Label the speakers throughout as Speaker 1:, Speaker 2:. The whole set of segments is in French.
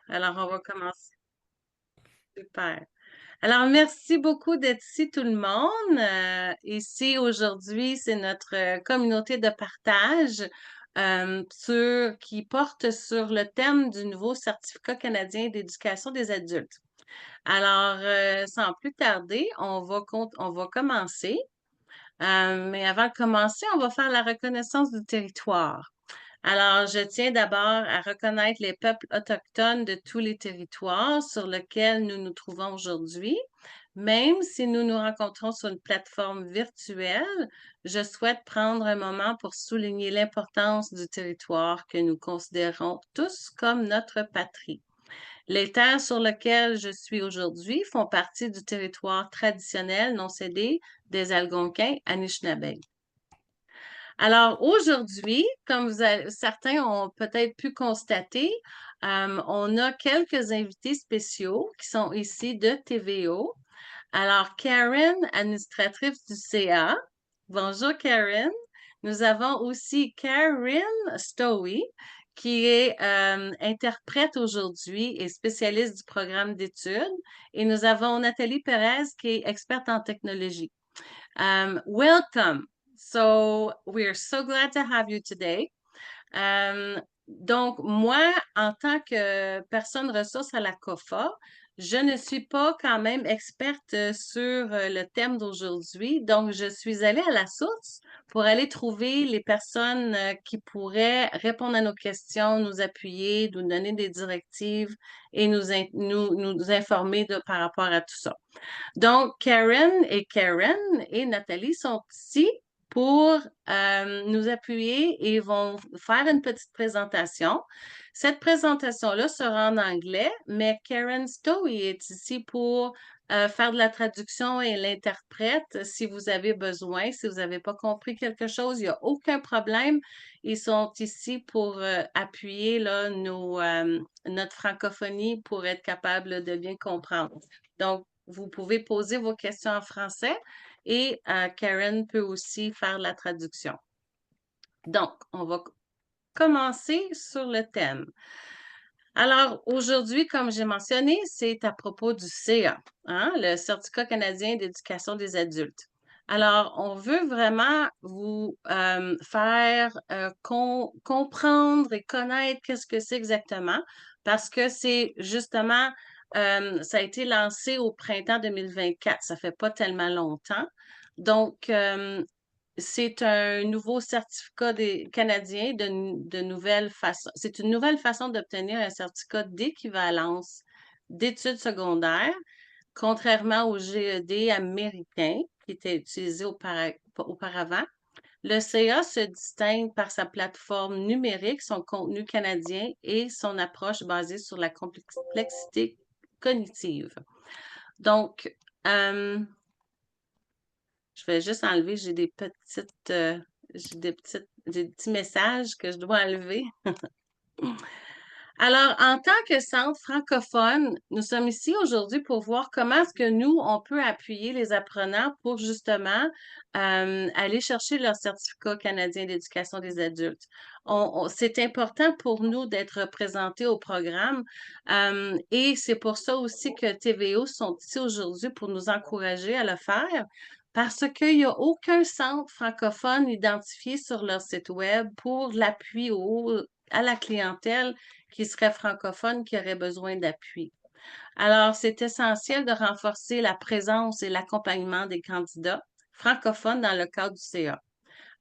Speaker 1: Alors, on va commencer. Super. Alors, merci beaucoup d'être ici, tout le monde. Ici, aujourd'hui, c'est notre communauté de partage qui porte sur le thème du nouveau certificat canadien d'éducation des adultes. Alors, sans plus tarder, on va commencer. Mais avant de commencer, on va faire la reconnaissance du territoire. Alors, je tiens d'abord à reconnaître les peuples autochtones de tous les territoires sur lesquels nous nous trouvons aujourd'hui. Même si nous nous rencontrons sur une plateforme virtuelle, je souhaite prendre un moment pour souligner l'importance du territoire que nous considérons tous comme notre patrie. Les terres sur lesquelles je suis aujourd'hui font partie du territoire traditionnel non cédé des Algonquins Anishinaabe. Alors aujourd'hui, certains ont peut-être pu constater, on a quelques invités spéciaux qui sont ici de TVO. Alors Karen, administratrice du CA. Bonjour Karen. Nous avons aussi Karen Stowe, qui est interprète aujourd'hui et spécialiste du programme d'études. Et nous avons Nathalie Perez, qui est experte en technologie. Welcome. So we're so glad to have you today. Donc, moi, en tant que personne ressource à la COFA, je ne suis pas quand même experte sur le thème d'aujourd'hui. Donc, je suis allée à la source pour aller trouver les personnes qui pourraient répondre à nos questions, nous appuyer, nous donner des directives et nous informer par rapport à tout ça. Donc, Karen et Nathalie sont ici pour nous appuyer et vont faire une petite présentation. Cette présentation-là sera en anglais, mais Karen Stowe est ici pour faire de la traduction et l'interprète si vous avez besoin, si vous n'avez pas compris quelque chose, il n'y a aucun problème. Ils sont ici pour appuyer là, notre francophonie pour être capable de bien comprendre. Donc, vous pouvez poser vos questions en français et Karen peut aussi faire la traduction. Donc, on va commencer sur le thème. Alors, aujourd'hui, comme j'ai mentionné, c'est à propos du CA, hein, le Certificat canadien d'éducation des adultes. Alors, on veut vraiment vous faire comprendre et connaître qu'est-ce que c'est exactement, parce que c'est justement, ça a été lancé au printemps 2024, ça fait pas tellement longtemps. Donc, c'est un nouveau certificat canadien de nouvelle façon. C'est une nouvelle façon d'obtenir un certificat d'équivalence d'études secondaires, contrairement au GED américain qui était utilisé auparavant. Le CA se distingue par sa plateforme numérique, son contenu canadien et son approche basée sur la complexité cognitive. Donc, je vais juste enlever, j'ai des petits messages que je dois enlever. Alors, en tant que centre francophone, nous sommes ici aujourd'hui pour voir comment est-ce que nous, on peut appuyer les apprenants pour justement aller chercher leur certificat canadien d'éducation des adultes. C'est important pour nous d'être représentés au programme et c'est pour ça aussi que TVO sont ici aujourd'hui pour nous encourager à le faire. Parce qu'il n'y a aucun centre francophone identifié sur leur site web pour l'appui à la clientèle qui serait francophone, qui aurait besoin d'appui. Alors, c'est essentiel de renforcer la présence et l'accompagnement des candidats francophones dans le cadre du CA.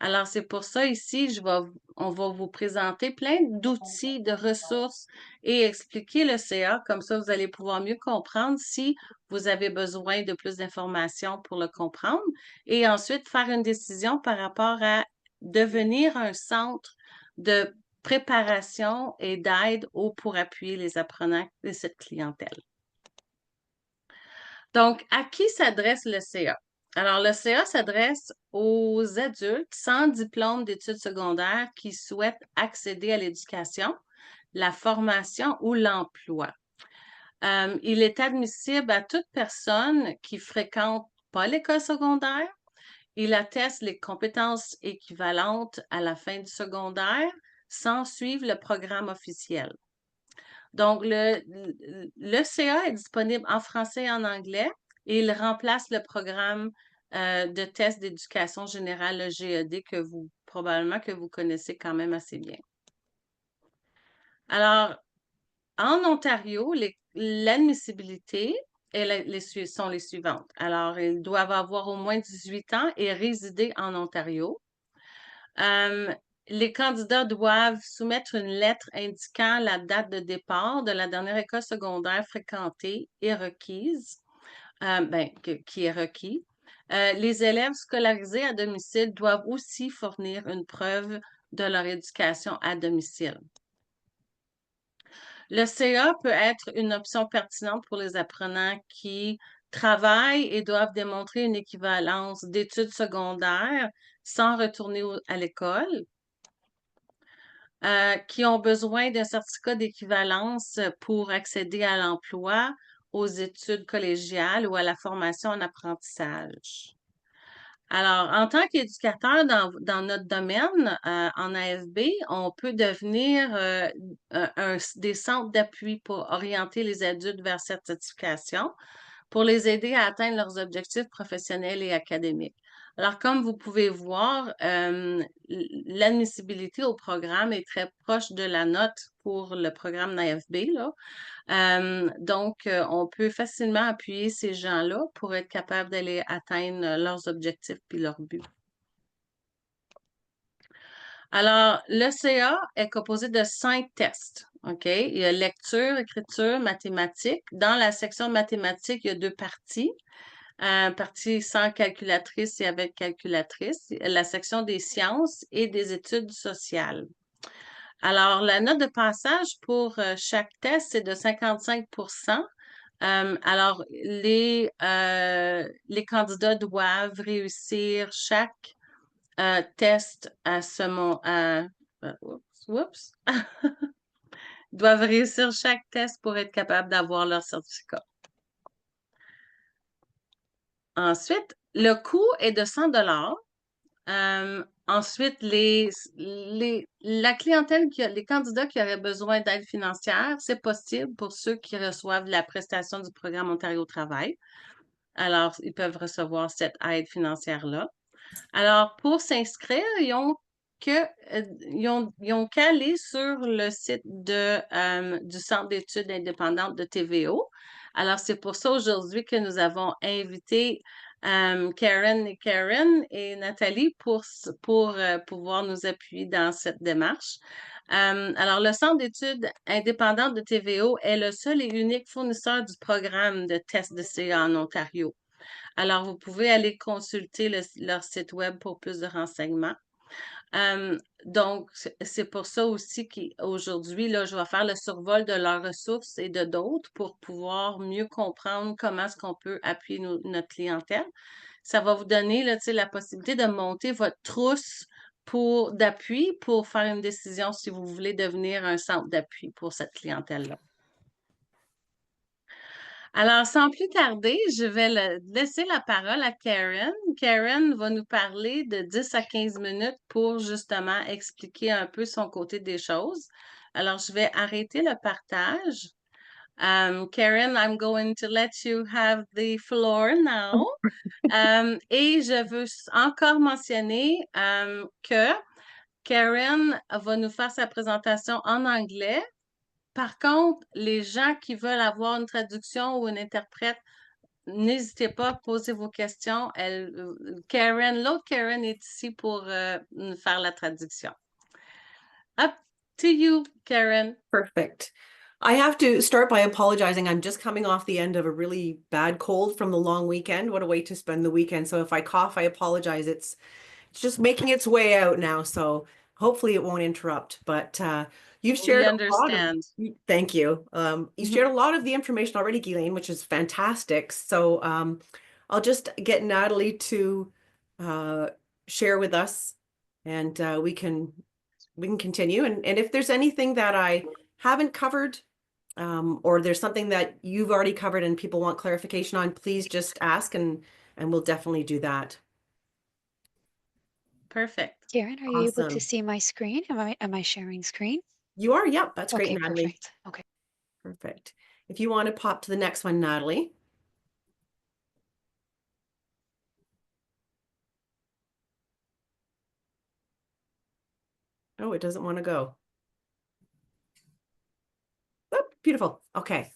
Speaker 1: Alors, c'est pour ça ici, on va vous présenter plein d'outils, de ressources et expliquer le CA. Comme ça, vous allez pouvoir mieux comprendre si vous avez besoin de plus d'informations pour le comprendre et ensuite faire une décision par rapport à devenir un centre de préparation et d'aide pour appuyer les apprenants de cette clientèle. Donc, à qui s'adresse le CA? Alors, le CA s'adresse aux adultes sans diplôme d'études secondaires qui souhaitent accéder à l'éducation, la formation ou l'emploi. Il est admissible à toute personne qui fréquente pas l'école secondaire. Il atteste les compétences équivalentes à la fin du secondaire sans suivre le programme officiel. Donc, le CA est disponible en français et en anglais et il remplace le programme de test d'éducation générale, le GED, probablement que vous connaissez quand même assez bien. Alors, en Ontario, l'admissibilité sont les suivantes. Alors, ils doivent avoir au moins 18 ans et résider en Ontario. Euh, les candidats doivent soumettre une lettre indiquant la date de départ de la dernière école secondaire fréquentée et requise, qui est requis. Les élèves scolarisés à domicile doivent aussi fournir une preuve de leur éducation à domicile. Le CA peut être une option pertinente pour les apprenants qui travaillent et doivent démontrer une équivalence d'études secondaires sans retourner à l'école, qui ont besoin d'un certificat d'équivalence pour accéder à l'emploi, aux études collégiales ou à la formation en apprentissage. Alors, en tant qu'éducateur dans notre domaine, en AFB, on peut devenir des centres d'appui pour orienter les adultes vers cette certification, pour les aider à atteindre leurs objectifs professionnels et académiques. Alors, comme vous pouvez voir, l'admissibilité au programme est très proche de la note pour le programme d'AFB, là. Donc, on peut facilement appuyer ces gens-là pour être capable d'aller atteindre leurs objectifs puis leurs buts. Alors, l'ECA est composé de 5 tests. OK? Il y a lecture, écriture, mathématiques. Dans la section mathématiques, il y a 2 parties. Partie sans calculatrice et avec calculatrice. La section des sciences et des études sociales. Alors, la note de passage pour chaque test, c'est de 55 alors, les candidats doivent réussir chaque test à ce moment. Oups. Doivent réussir chaque test pour être capable d'avoir leur certificat. Ensuite, le coût est de 100 ensuite, la clientèle, les candidats qui auraient besoin d'aide financière, c'est possible pour ceux qui reçoivent la prestation du programme Ontario Travail. Alors, ils peuvent recevoir cette aide financière-là. Alors, pour s'inscrire, ils ont qu'à aller sur le site du Centre d'études indépendantes de TVO. Alors, c'est pour ça aujourd'hui que nous avons invité Karen et Nathalie pour pouvoir nous appuyer dans cette démarche. Alors, le Centre d'études indépendantes de TVO est le seul et unique fournisseur du programme de test de CA en Ontario. Alors, vous pouvez aller consulter leur site web pour plus de renseignements. Donc, c'est pour ça aussi qu'aujourd'hui, là, je vais faire le survol de leurs ressources et de d'autres pour pouvoir mieux comprendre comment est-ce qu'on peut appuyer notre clientèle. Ça va vous donner là, la possibilité de monter votre trousse d'appui pour faire une décision si vous voulez devenir un centre d'appui pour cette clientèle-là. Alors, sans plus tarder, je vais laisser la parole à Karen. Karen va nous parler de 10 à 15 minutes pour justement expliquer un peu son côté des choses. Alors, je vais arrêter le partage. Karen, I'm going to let you have the floor now. Et je veux encore mentionner que Karen va nous faire sa présentation en anglais. Par contre, les gens qui veulent avoir une traduction ou une interprète, n'hésitez pas à poser vos questions. L'autre Karen est ici pour faire la traduction. Up to you, Karen.
Speaker 2: Perfect. I have to start by apologizing. I'm just coming off the end of a really bad cold from the long weekend. What a way to spend the weekend. So if I cough, I apologize. It's just making its way out now. So hopefully it won't interrupt. But you've shared a lot of, thank you. You shared a lot of the information already, Ghislaine, which is fantastic. So I'll just get Natalie to share with us, and we can continue. And if there's anything that I haven't covered, or there's something that you've already covered and people want clarification on, please just ask, and we'll definitely do that.
Speaker 1: Perfect.
Speaker 3: Karen, are you able to see my screen? Am I sharing screen?
Speaker 2: You are, yep. That's great,
Speaker 3: Okay,
Speaker 2: Natalie.
Speaker 3: perfect. Okay.
Speaker 2: Perfect. If you want to pop to the next one, Natalie. Oh, it doesn't want to go. Oh, beautiful. Okay.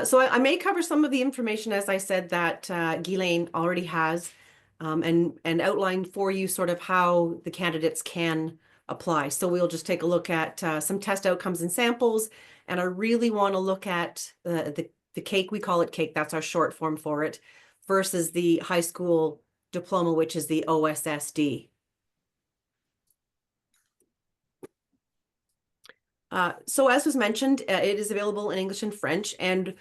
Speaker 2: So I may cover some of the information, as I said, that Ghislaine already has, and outlined for you sort of how the candidates can apply. So we'll just take a look at some test outcomes and samples. And I really want to look at the CAKE, we call it CAKE, that's our short form for it, versus the high school diploma, which is the OSSD. So as was mentioned, it is available in English and French, and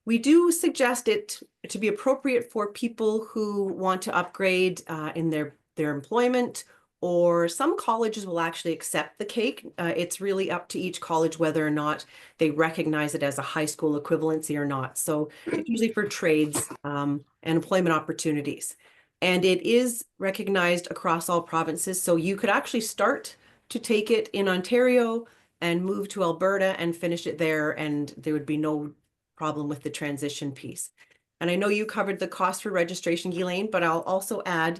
Speaker 2: we do suggest it to be appropriate for people who want to upgrade in their employment, or some colleges will actually accept the CAKE. It's really up to each college whether or not they recognize it as a high school equivalency or not. So it's usually for trades and employment opportunities. And it is recognized across all provinces. So you could actually start to take it in Ontario and move to Alberta and finish it there, and there would be no problem with the transition piece. And I know you covered the cost for registration, Ghislaine, but I'll also add,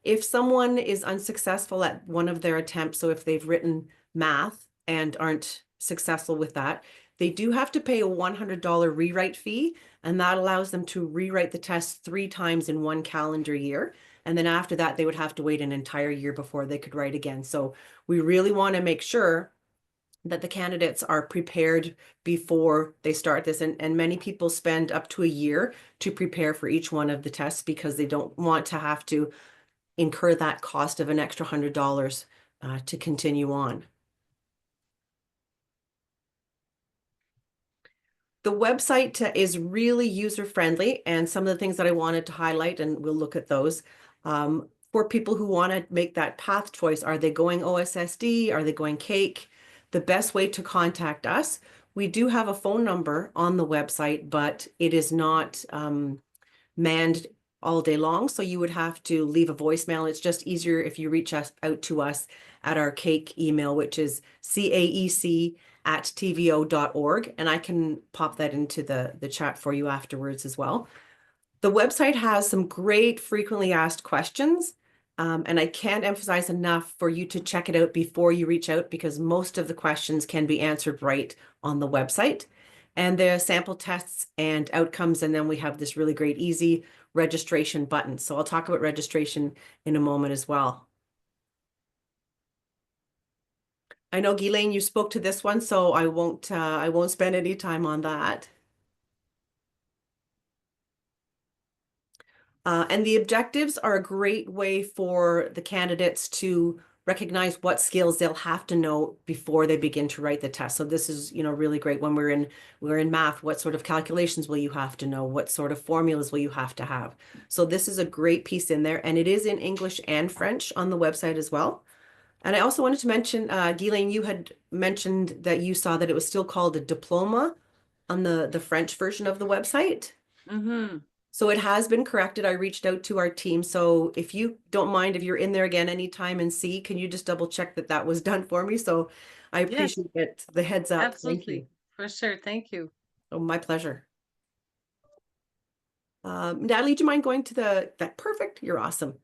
Speaker 2: if someone is unsuccessful at one of their attempts, so if they've written math and aren't successful with that, they do have to pay a $100 rewrite fee, and that allows them to rewrite the test 3 times in 1 calendar year. And then after that, they would have to wait an entire year before they could write again. So we really want to make sure that the candidates are prepared before they start this. And many people spend up to a year to prepare for each one of the tests because they don't want to have to incur that cost of an extra $100 to continue on. The website is really user-friendly, and some of the things that I wanted to highlight, and we'll look at those. For people who want to make that path choice, are they going OSSD? Are they going CAKE? The best way to contact us, we do have a phone number on the website, but it is not manned all day long. So you would have to leave a voicemail. It's just easier if you reach out to us at our CAKE email, which is caec@tvo.org. And I can pop that into the chat for you afterwards as well. The website has some great frequently asked questions. And I can't emphasize enough for you to check it out before you reach out, because most of the questions can be answered right on the website. And there are sample tests and outcomes, and then we have this really great easy registration button. So I'll talk about registration in a moment as well. I know, Ghislaine, you spoke to this one, so I won't spend any time on that. And the objectives are a great way for the candidates to recognize what skills they'll have to know before they begin to write the test. So this is, really great when we're in math. What sort of calculations will you have to know? What sort of formulas will you have to have? So this is a great piece in there, and it is in English and French on the website as well. And I also wanted to mention, Ghislaine, you had mentioned that you saw that it was still called a diploma on the French version of the website.
Speaker 1: Mm-hmm.
Speaker 2: So it has been corrected. I reached out to our team. So if you don't mind, if you're in there again anytime and see, can you just double check that that was done for me? So I appreciate it. The heads up.
Speaker 1: Absolutely.
Speaker 2: Thank you.
Speaker 1: For sure. Thank you.
Speaker 2: Oh, my pleasure. Natalie, do you mind going to that? Perfect. You're awesome.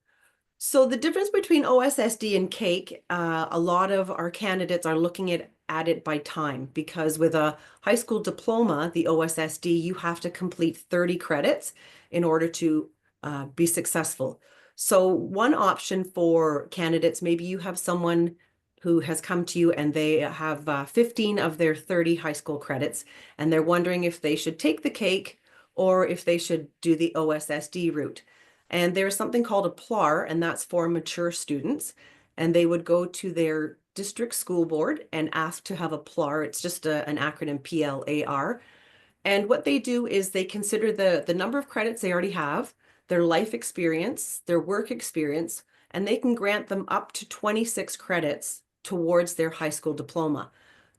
Speaker 2: So the difference between OSSD and CAKE, a lot of our candidates are looking at it by time, because with a high school diploma, the OSSD, you have to complete 30 credits in order to be successful. So one option for candidates, maybe you have someone who has come to you and they have 15 of their 30 high school credits, and they're wondering if they should take the CAKE or if they should do the OSSD route. And there's something called a PLAR, and that's for mature students. And they would go to their district school board and ask to have a PLAR. It's just an acronym, PLAR. And what they do is they consider the number of credits they already have, their life experience, their work experience, and they can grant them up to 26 credits towards their high school diploma.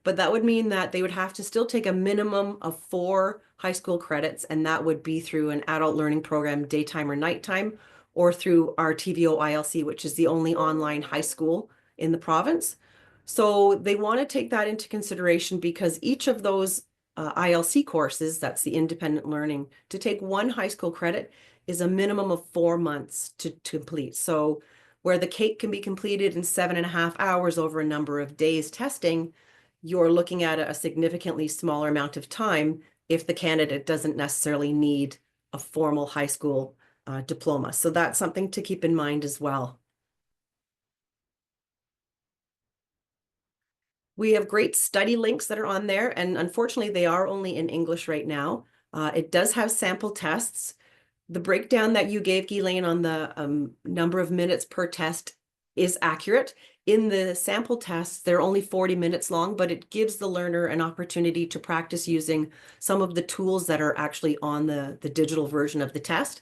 Speaker 2: But that would mean that they would have to still take a minimum of 4 high school credits, and that would be through an adult learning program, daytime or nighttime, or through our TVO ILC, which is the only online high school in the province. So they want to take that into consideration, because each of those ILC courses, that's the independent learning, to take one high school credit is a minimum of 4 months to complete. So where the CAKE can be completed in 7.5 hours over a number of days testing, you're looking at a significantly smaller amount of time if the candidate doesn't necessarily need a formal high school diploma. So that's something to keep in mind as well. We have great study links that are on there, and unfortunately, they are only in English right now. It does have sample tests. The breakdown that you gave, Ghislaine, on the number of minutes per test is accurate. In the sample tests, they're only 40 minutes long, but it gives the learner an opportunity to practice using some of the tools that are actually on the digital version of the test.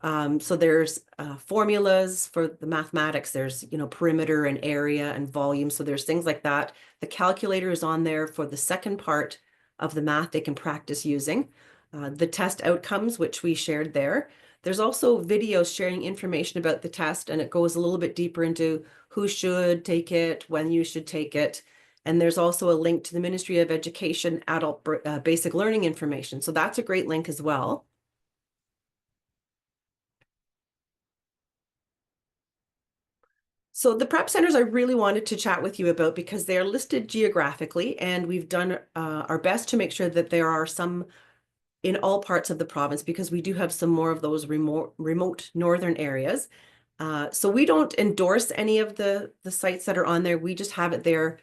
Speaker 2: So there's formulas for the mathematics. There's, perimeter and area and volume. So there's things like that. The calculator is on there for the second part of the math they can practice using. The test outcomes, which we shared there. There's also videos sharing information about the test, and it goes a little bit deeper into who should take it, when you should take it. And there's also a link to the Ministry of Education adult basic learning information. So that's a great link as well. So the prep centers I really wanted to chat with you about because they're listed geographically, and we've done our best to make sure that there are some in all parts of the province because we do have some more of those remote northern areas. So we don't endorse any of the sites that are on there. We just have it there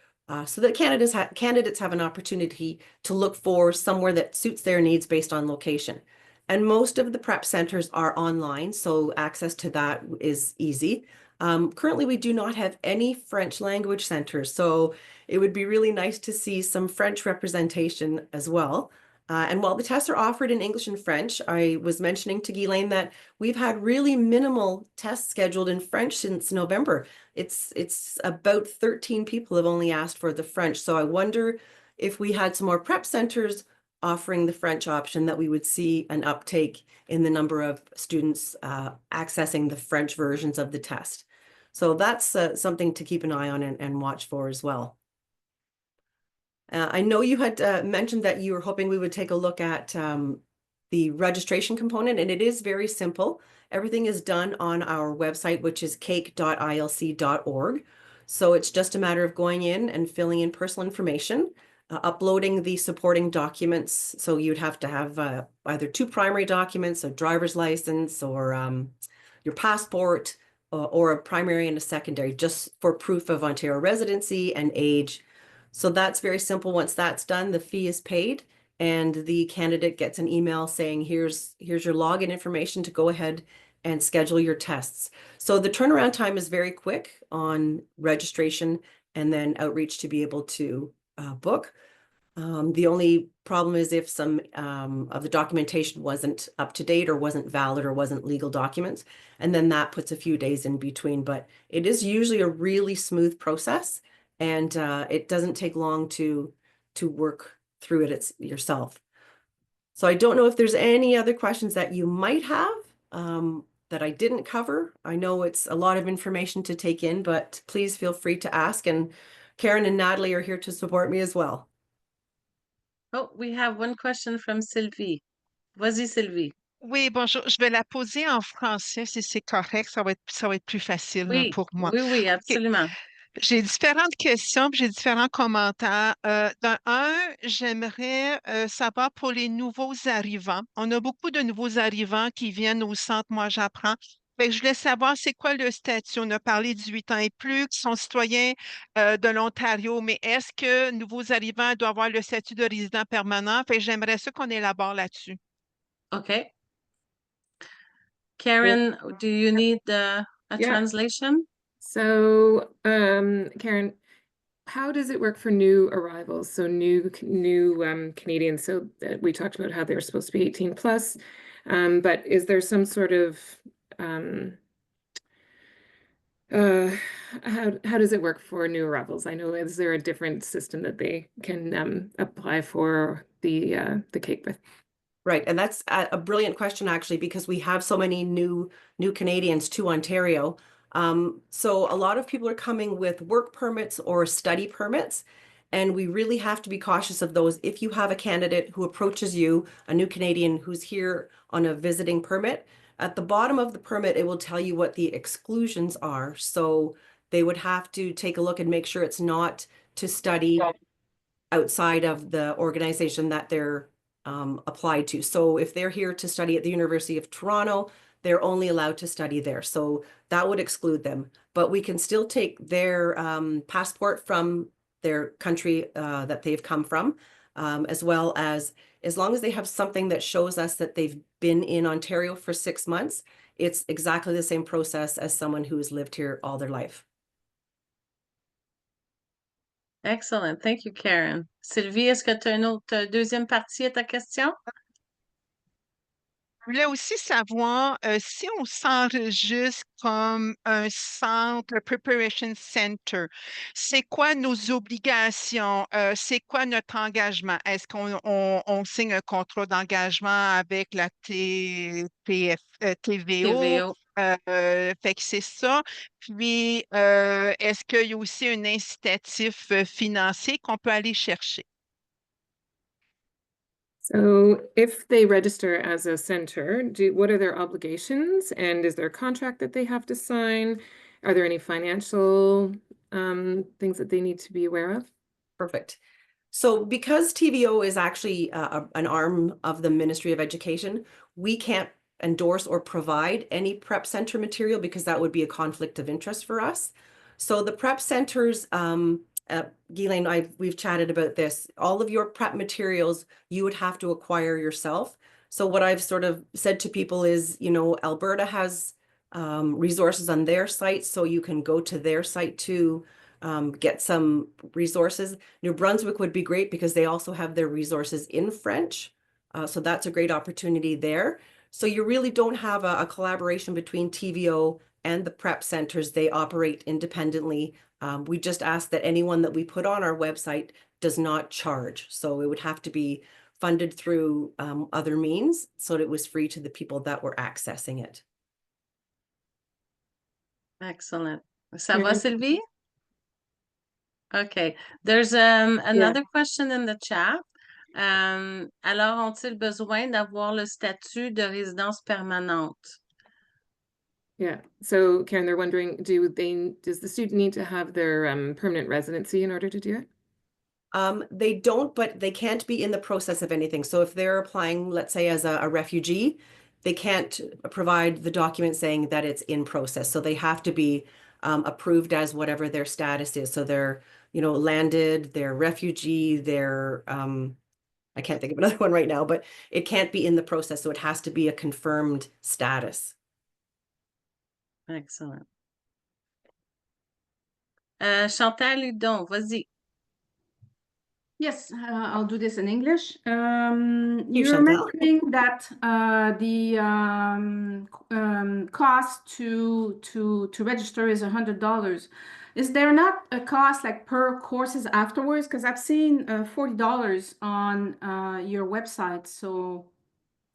Speaker 2: so that candidates have an opportunity to look for somewhere that suits their needs based on location. And most of the prep centers are online, so access to that is easy. Currently, we do not have any French language centers, so it would be really nice to see some French representation as well. And while the tests are offered in English and French, I was mentioning to Ghislaine that we've had really minimal tests scheduled in French since November. It's about 13 people have only asked for the French. So I wonder if we had some more prep centers offering the French option that we would see an uptake in the number of students accessing the French versions of the test. So that's something to keep an eye on and watch for as well. I know you had mentioned that you were hoping we would take a look at the registration component, and it is very simple. Everything is done on our website, which is cake.ilc.org. So it's just a matter of going in and filling in personal information, uploading the supporting documents. So you'd have to have either 2 primary documents, a driver's license or your passport, or a primary and a secondary, just for proof of Ontario residency and age. So that's very simple. Once that's done, the fee is paid and the candidate gets an email saying, here's your login information to go ahead and schedule your tests. So the turnaround time is very quick on registration and then outreach to be able to book. The only problem is if some of the documentation wasn't up to date or wasn't valid or wasn't legal documents, and then that puts a few days in between. But it is usually a really smooth process, and it doesn't take long to work through it yourself. So I don't know if there's any other questions that you might have that I didn't cover. I know it's a lot of information to take in, but please feel free to ask. And Karen and Natalie are here to support me as well.
Speaker 1: Oh, we have one question from Sylvie. Vas-y, Sylvie.
Speaker 3: Oui, bonjour. Je vais la poser en français si c'est correct. Ça va être plus facile
Speaker 1: Oui,
Speaker 3: pour moi.
Speaker 1: oui,
Speaker 3: OK.
Speaker 1: absolument.
Speaker 3: J'ai différentes questions, puis j'ai différents commentaires. J'aimerais savoir pour les nouveaux arrivants. On a beaucoup de nouveaux arrivants qui viennent au centre Moi j'apprends. Fait que je voulais savoir c'est quoi le statut. On a parlé 18 ans et plus, qui sont citoyens de l'Ontario, mais est-ce que nouveaux arrivants doivent avoir le statut de résident permanent? Fait que j'aimerais ça qu'on élabore là-dessus.
Speaker 1: Okay. Karen, do you need a
Speaker 4: Yeah.
Speaker 1: translation?
Speaker 4: So, Karen, how does it work for new arrivals? So new Canadians. So we talked about how they're supposed to be 18 plus, but is there some sort of how does it work for new arrivals? I know, is there a different system that they can apply for the CAKE with?
Speaker 2: Right, and that's a brilliant question actually, because we have so many new Canadians to Ontario. So a lot of people are coming with work permits or study permits, And we really have to be cautious of those. If you have a candidate who approaches you, a new Canadian who's here on a visiting permit, at the bottom of the permit, it will tell you what the exclusions are. So they would have to take a look and make sure it's not to study outside of the organization that they're applied to. So if they're here to study at the University of Toronto, they're only allowed to study there. So that would exclude them. But we can still take their passport from their country that they've come from, as well as long as they have something that shows us that they've been in Ontario for 6 months, it's exactly the same process as someone who has lived here all their life.
Speaker 1: Excellent. Thank you, Karen. Sylvie, est-ce que tu as une autre deuxième partie à ta question?
Speaker 3: Je voulais aussi savoir si on s'enregistre comme un centre, le Preparation Center, c'est quoi nos obligations? C'est quoi notre engagement? Est-ce qu'on signe un contrat d'engagement avec la TVO?
Speaker 1: TVO.
Speaker 3: Fait que c'est ça. Puis, est-ce qu'il y a aussi un incitatif financier qu'on peut aller chercher?
Speaker 4: So if they register as a center, what are their obligations? And is there a contract that they have to sign? Are there any financial things that they need to be aware of?
Speaker 2: Perfect. So because TVO is actually an arm of the Ministry of Education, we can't endorse or provide any prep center material because that would be a conflict of interest for us. So the prep centers, Ghislaine, we've chatted about this. All of your prep materials you would have to acquire yourself. So what I've sort of said to people is, you know, Alberta has resources on their site, so you can go to their site to get some resources. New Brunswick would be great because they also have their resources in French. So that's a great opportunity there. So you really don't have a collaboration between TVO and the prep centers. They operate independently. We just ask that anyone that we put on our website does not charge. So it would have to be funded through other means so that it was free to the people that were accessing it.
Speaker 1: Excellent. Ça va,
Speaker 4: Mhm.
Speaker 1: Sylvie? Okay. There's another question in the chat. Alors, ont-ils besoin d'avoir le statut de résidence permanente?
Speaker 4: Yeah. So Karen, they're wondering, does the student need to have their permanent residency in order to do it?
Speaker 2: They don't, but they can't be in the process of anything. So if they're applying, let's say as a refugee, they can't provide the document saying that it's in process. So they have to be approved as whatever their status is. So they're, you know, landed, they're refugee, they're, I can't think of another one right now, but it can't be in the process. So it has to be a confirmed status.
Speaker 1: Excellent. Chantal Hudon, vas-y.
Speaker 5: Yes, I'll do this in English.
Speaker 2: You,
Speaker 5: You're
Speaker 2: Chantal.
Speaker 5: mentioning that the cost to register is $100. Is there not a cost like per courses afterwards? Because I've seen $40 on your website. So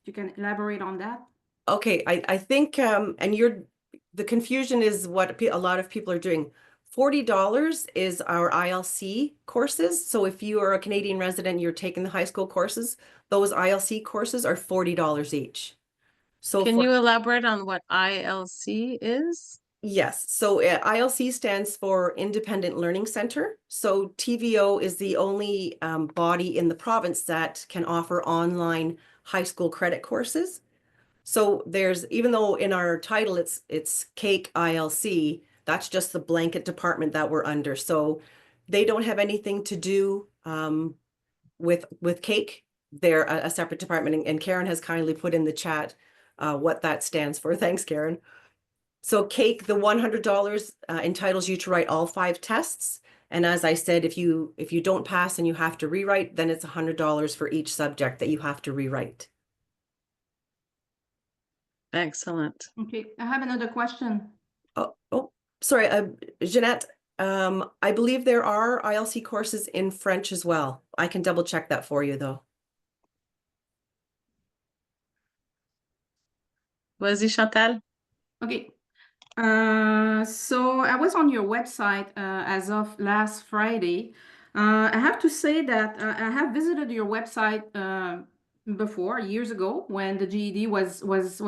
Speaker 5: you can elaborate on that.
Speaker 2: Okay, I think and the confusion is what a lot of people are doing. $40 is our ILC courses. So if you are a Canadian resident, you're taking the high school courses, those ILC courses are $40 each. So
Speaker 1: Can you elaborate on what ILC is?
Speaker 2: Yes, so ILC stands for Independent Learning Center. So TVO is the only body in the province that can offer online high school credit courses. So there's, even though in our title it's CAKE ILC, that's just the blanket department that we're under. So they don't have anything to do with CAKE. They're a separate department, and Karen has kindly put in the chat what that stands for. Thanks, Karen. So CAKE, the $100 entitles you to write all 5 tests. And as I said, if you don't pass and you have to rewrite, then it's $100 for each subject that you have to rewrite.
Speaker 1: Excellent.
Speaker 5: Okay, I have another question.
Speaker 2: Oh, sorry, Jeanette, I believe there are ILC courses in French as well. I can double check that for you though.
Speaker 1: Vas-y, Chantal.
Speaker 5: Okay. So I was on your website as of last Friday. I have to say that I have visited your website before, years ago, when the GED was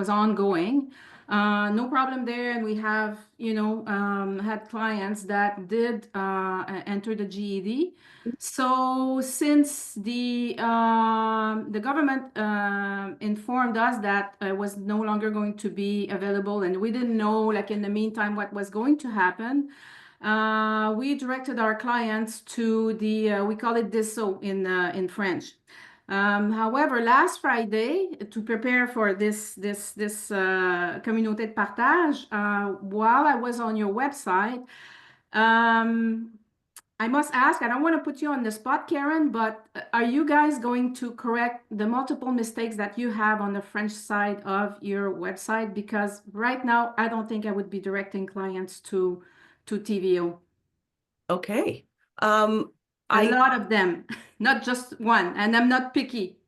Speaker 5: ongoing. No problem there, and we have, had clients that did enter the GED. So since the government informed us that it was no longer going to be available, and we didn't know, like in the meantime, what was going to happen, we directed our clients to the we call it DSO in French. However, last Friday, to prepare for this communauté de partage, while I was on your website, I must ask, I don't want to put you on the spot, Karen, but are you guys going to correct the multiple mistakes that you have on the French side of your website? Because right now, I don't think I would be directing clients to TVO.
Speaker 2: Okay.
Speaker 5: A lot of them, not just one, and I'm not picky.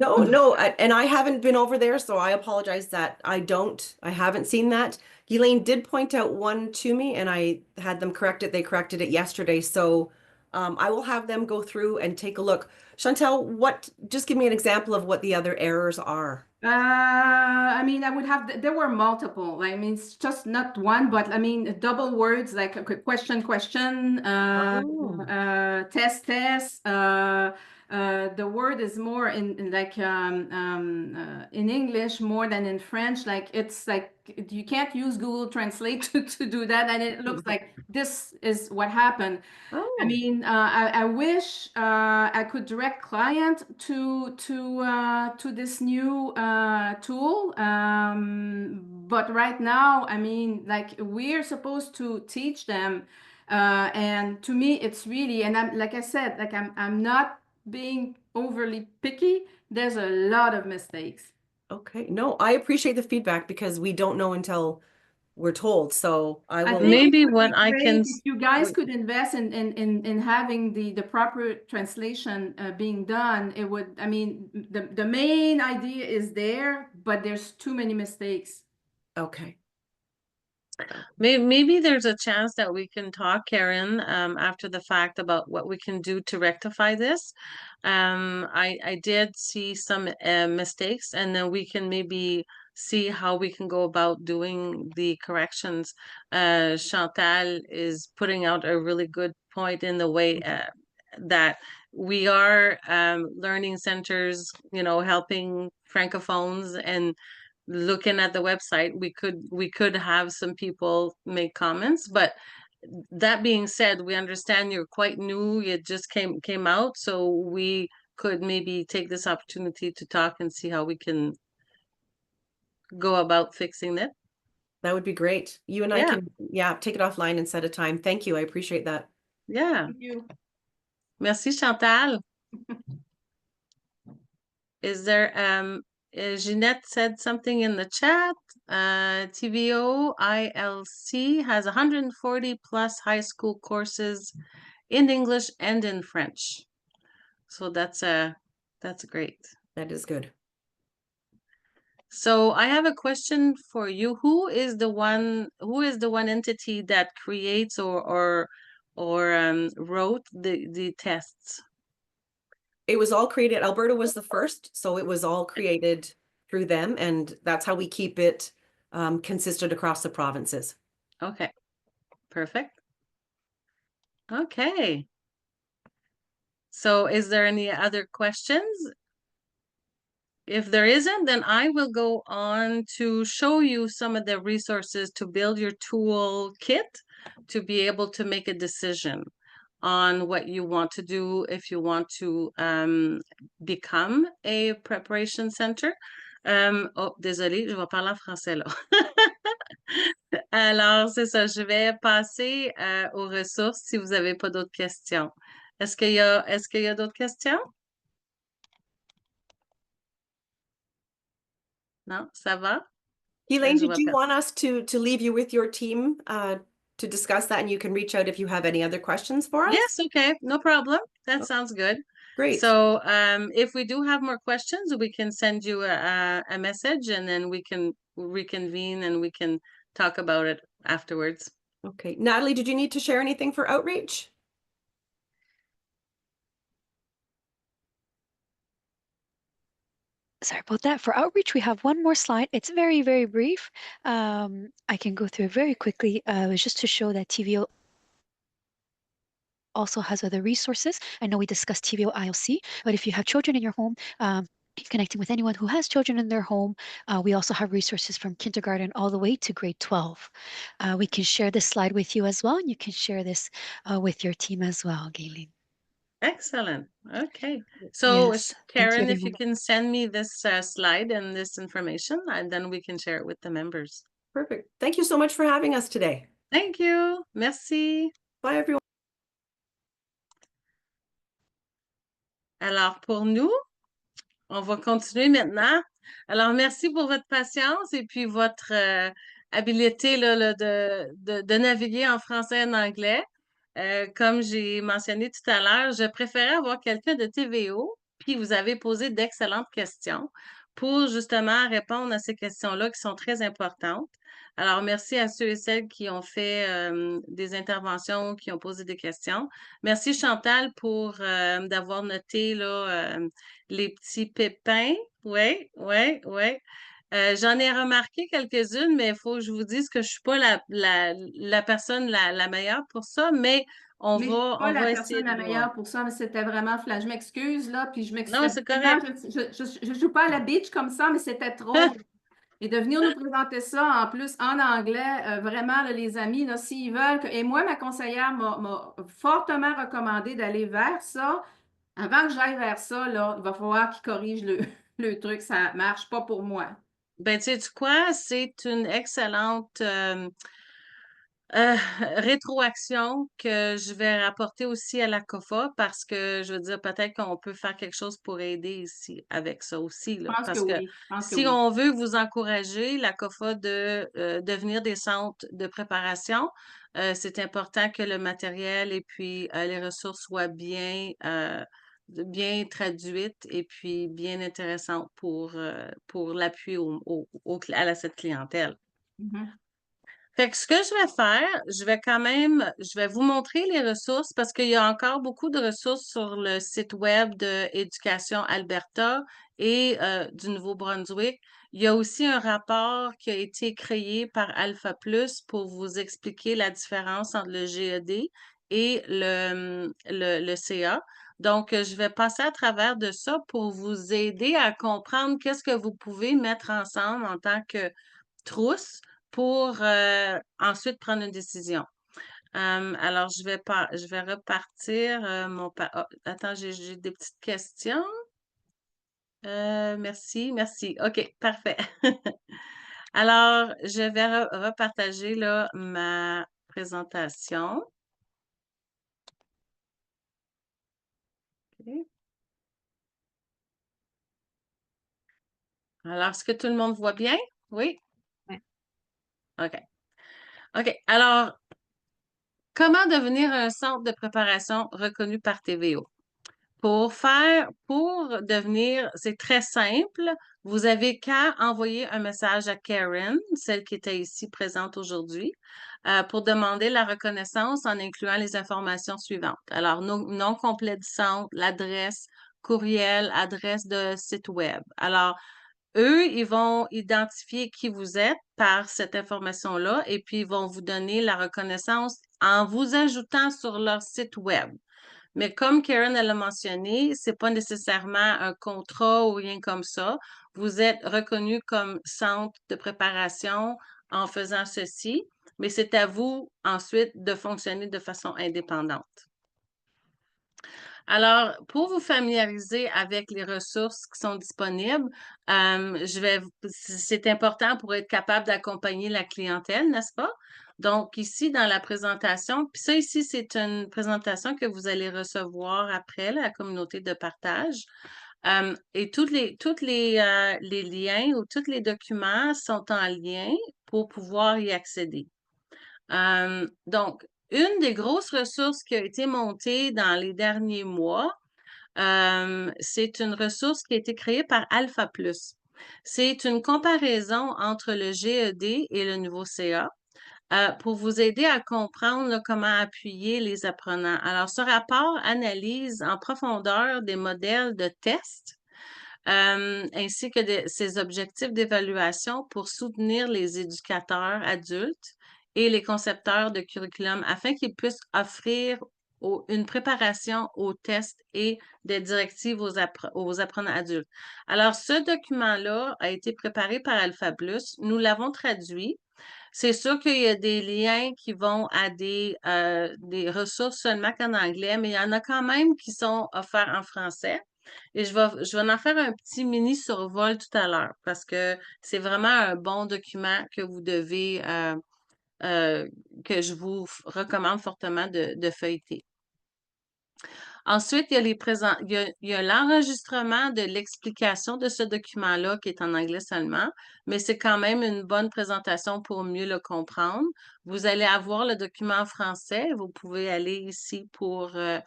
Speaker 2: No, and I haven't been over there, so I apologize that I haven't seen that. Elaine did point out one to me, and I had them correct it. They corrected it yesterday, so I will have them go through and take a look. Chantel, just give me an example of what the other errors are.
Speaker 5: I mean, I would have, there were multiple. I mean, it's just not one, but I mean, double words like a question, test. The word is more in like in English more than in French. Like it's like you can't use Google Translate to do that, and it looks like this is what happened. I mean, I wish I could direct client to this new tool, but right now, I mean, like we're supposed to teach them, and to me, it's really, and I'm like I said, like I'm not being overly picky. There's a lot of mistakes.
Speaker 2: Okay, no, I appreciate the feedback because we don't know until we're told. So I will.
Speaker 5: think
Speaker 1: Maybe
Speaker 5: it would
Speaker 1: what
Speaker 5: be
Speaker 1: I
Speaker 5: great
Speaker 1: can
Speaker 5: if you guys could invest in having the proper translation being done. It would, I mean, the main idea is there, but there's too many mistakes.
Speaker 2: Okay.
Speaker 1: maybe there's a chance that we can talk, Karen, after the fact about what we can do to rectify this. I did see some mistakes, and then we can maybe see how we can go about doing the corrections. Chantal is putting out a really good point in the way that we are learning centers, helping francophones, and looking at the website, we could have some people make comments. But that being said, we understand you're quite new, it just came out, so we could maybe take this opportunity to talk and see how we can go about fixing it.
Speaker 2: That would be great. You and I
Speaker 1: Yeah.
Speaker 2: can, take it offline and set a time. Thank you. I appreciate that.
Speaker 1: Yeah.
Speaker 5: Thank you.
Speaker 1: Merci, Chantal. Is there Jeanette said something in the chat. TVO ILC has 140 plus high school courses in English and in French. So that's great.
Speaker 2: That is good.
Speaker 1: So I have a question for you. Who is the one entity that creates or wrote the tests?
Speaker 2: It was all created. Alberta was the first, so it was all created through them, and that's how we keep it consistent across the provinces.
Speaker 1: Okay, perfect. Okay. So is there any other questions? If there isn't, then I will go on to show you some of the resources to build your tool kit to be able to make a decision on what you want to do if you want to become a preparation center. Oh, désolé, je vais parler en français là. Alors, c'est ça, je vais passer aux ressources si vous n'avez pas d'autres questions. Est-ce qu'il y a d'autres questions? Non, ça va?
Speaker 2: Elaine,
Speaker 1: Je
Speaker 2: did
Speaker 1: vois
Speaker 2: you
Speaker 1: pas.
Speaker 2: want us to leave you with your team to discuss that, and you can reach out if you have any other questions for us?
Speaker 1: Yes, okay, no problem. That sounds good.
Speaker 2: Great.
Speaker 1: So if we do have more questions, we can send you a message, and then we can reconvene and we can talk about it afterwards.
Speaker 2: Okay. Natalie, did you need to share anything for outreach?
Speaker 6: Sorry about that. For outreach, we have one more slide. It's very, very brief. I can go through it very quickly. It's just to show that TVO also has other resources. I know we discussed TVO ILC, but if you have children in your home, connecting with anyone who has children in their home, we also have resources from kindergarten all the way to grade 12. We can share this slide with you as well, and you can share this with your team as well, Gayleen.
Speaker 1: Excellent. Okay. So,
Speaker 6: Yes, thank you,
Speaker 1: Karen, if you
Speaker 6: everyone.
Speaker 1: can send me this slide and this information, and then we can share it with the members.
Speaker 2: Perfect. Thank you so much for having us today.
Speaker 1: Thank you. Merci.
Speaker 2: Bye, everyone.
Speaker 1: Alors, pour nous, on va continuer maintenant. Alors, merci pour votre patience et puis votre habileté là, de naviguer en français et en anglais. Comme j'ai mentionné tout à l'heure, je préférais avoir quelqu'un de TVO, puis vous avez posé d'excellentes questions pour justement répondre à ces questions-là qui sont très importantes. Alors, merci à ceux et celles qui ont fait des interventions, qui ont posé des questions. Merci Chantal pour d'avoir noté là, les petits pépins. Oui, oui, oui. J'en ai remarqué quelques-unes, mais il faut que je vous dise que je suis pas la personne la meilleure pour ça, mais
Speaker 5: Mais je suis pas
Speaker 1: on
Speaker 5: la
Speaker 1: va
Speaker 5: personne
Speaker 1: essayer
Speaker 5: la
Speaker 1: de voir.
Speaker 5: meilleure pour ça, mais c'était vraiment flash. Je m'excuse, là, puis je m'excuse.
Speaker 1: Non, c'est correct.
Speaker 5: Je joue pas à la beach comme ça, mais c'était trop. Et de venir nous présenter ça en plus en anglais, vraiment, là, les amis, là, s'ils veulent. Et moi, ma conseillère m'a fortement recommandé d'aller vers ça. Avant que j'aille vers ça, là, il va falloir qu'ils corrigent le truc. Ça marche pas pour moi.
Speaker 1: Ben, tu sais quoi? C'est une excellente rétroaction que je vais rapporter aussi à la COFA parce que je veux dire, peut-être qu'on peut faire quelque chose pour aider ici avec ça aussi,
Speaker 5: Je
Speaker 1: là.
Speaker 5: pense que
Speaker 1: Parce que
Speaker 5: oui. Je pense que
Speaker 1: si
Speaker 5: oui.
Speaker 1: on veut vous encourager, la COFA, de devenir des centres de préparation, c'est important que le matériel et puis les ressources soient bien traduites et puis bien intéressantes pour l'appui à cette clientèle.
Speaker 5: Mhm.
Speaker 1: Fait que ce que je vais faire, je vais vous montrer les ressources parce qu'il y a encore beaucoup de ressources sur le site web de Éducation Alberta et du Nouveau-Brunswick. Il y a aussi un rapport qui a été créé par Alpha Plus pour vous expliquer la différence entre le GED et le CA. Donc, je vais passer à travers de ça pour vous aider à comprendre qu'est-ce que vous pouvez mettre ensemble en tant que trousse pour ensuite prendre une décision. Alors, je vais repartir attends, j'ai des petites questions. Merci, merci. OK, parfait. Alors, je vais repartager là, ma présentation. OK. Alors, est-ce que tout le monde voit bien? Oui?
Speaker 6: Ouais.
Speaker 1: OK. OK. Alors, comment devenir un centre de préparation reconnu par TVO? Pour devenir, c'est très simple. Vous avez qu'à envoyer un message à Karen, celle qui était ici présente aujourd'hui, pour demander la reconnaissance en incluant les informations suivantes. Alors, nom complet du centre, l'adresse, courriel, adresse de site web. Alors, eux, ils vont identifier qui vous êtes par cette information-là et puis ils vont vous donner la reconnaissance en vous ajoutant sur leur site web. Mais comme Karen elle l'a mentionné, c'est pas nécessairement un contrat ou rien comme ça. Vous êtes reconnu comme centre de préparation en faisant ceci, mais c'est à vous ensuite de fonctionner de façon indépendante. Alors, pour vous familiariser avec les ressources qui sont disponibles, c'est important pour être capable d'accompagner la clientèle, n'est-ce pas? Donc, ici, dans la présentation, puis ça ici, c'est une présentation que vous allez recevoir après, la communauté de partage. Et les liens ou tous les documents sont en lien pour pouvoir y accéder. Donc, une des grosses ressources qui a été montée dans les derniers mois, c'est une ressource qui a été créée par Alpha Plus. C'est une comparaison entre le GED et le nouveau CA pour vous aider à comprendre là, comment appuyer les apprenants. Alors, ce rapport analyse en profondeur des modèles de tests ainsi que ces objectifs d'évaluation pour soutenir les éducateurs adultes et les concepteurs de curriculum afin qu'ils puissent offrir une préparation aux tests et des directives aux apprenants adultes. Alors, ce document-là a été préparé par Alpha Plus. Nous l'avons traduit. C'est sûr qu'il y a des liens qui vont à des ressources seulement qu'en anglais, mais il y en a quand même qui sont offerts en français. Et je vais en faire un petit mini survol tout à l'heure parce que c'est vraiment un bon document que vous devez, que je vous recommande fortement de feuilleter. Ensuite, il y a l'enregistrement de l'explication de ce document-là qui est en anglais seulement, mais c'est quand même une bonne présentation pour mieux le comprendre. Vous allez avoir le document en français. Vous pouvez aller ici pour euh,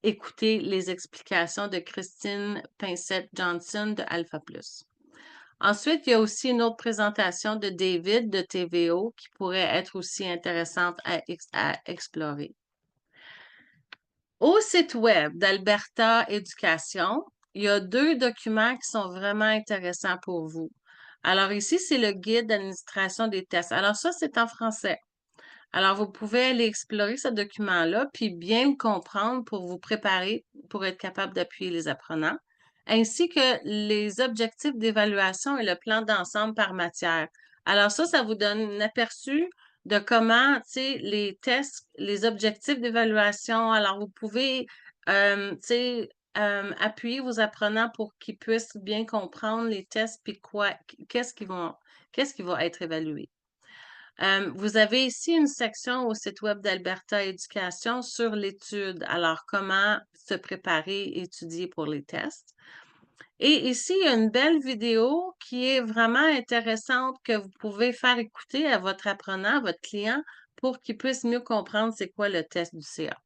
Speaker 1: écouter les explications de Christine Pincette-Johnson de Alpha Plus. Ensuite, il y a aussi une autre présentation de David de TVO qui pourrait être aussi intéressante à explorer. Au site web d'Alberta Éducation, il y a 2 documents qui sont vraiment intéressants pour vous. Alors ici, c'est le guide d'administration des tests. Alors ça, c'est en français. Alors, vous pouvez aller explorer ce document-là, puis bien le comprendre pour vous préparer pour être capable d'appuyer les apprenants, ainsi que les objectifs d'évaluation et le plan d'ensemble par matière. Alors ça vous donne un aperçu de comment, tu sais, les tests, les objectifs d'évaluation. Alors, vous pouvez, tu sais, appuyer vos apprenants pour qu'ils puissent bien comprendre les tests, puis qu'est-ce qui va être évalué. Vous avez ici une section au site web d'Alberta Éducation sur l'étude. Alors, comment se préparer et étudier pour les tests. Et ici, il y a une belle vidéo qui est vraiment intéressante que vous pouvez faire écouter à votre apprenant, à votre client, pour qu'il puisse mieux comprendre c'est quoi le test du CA.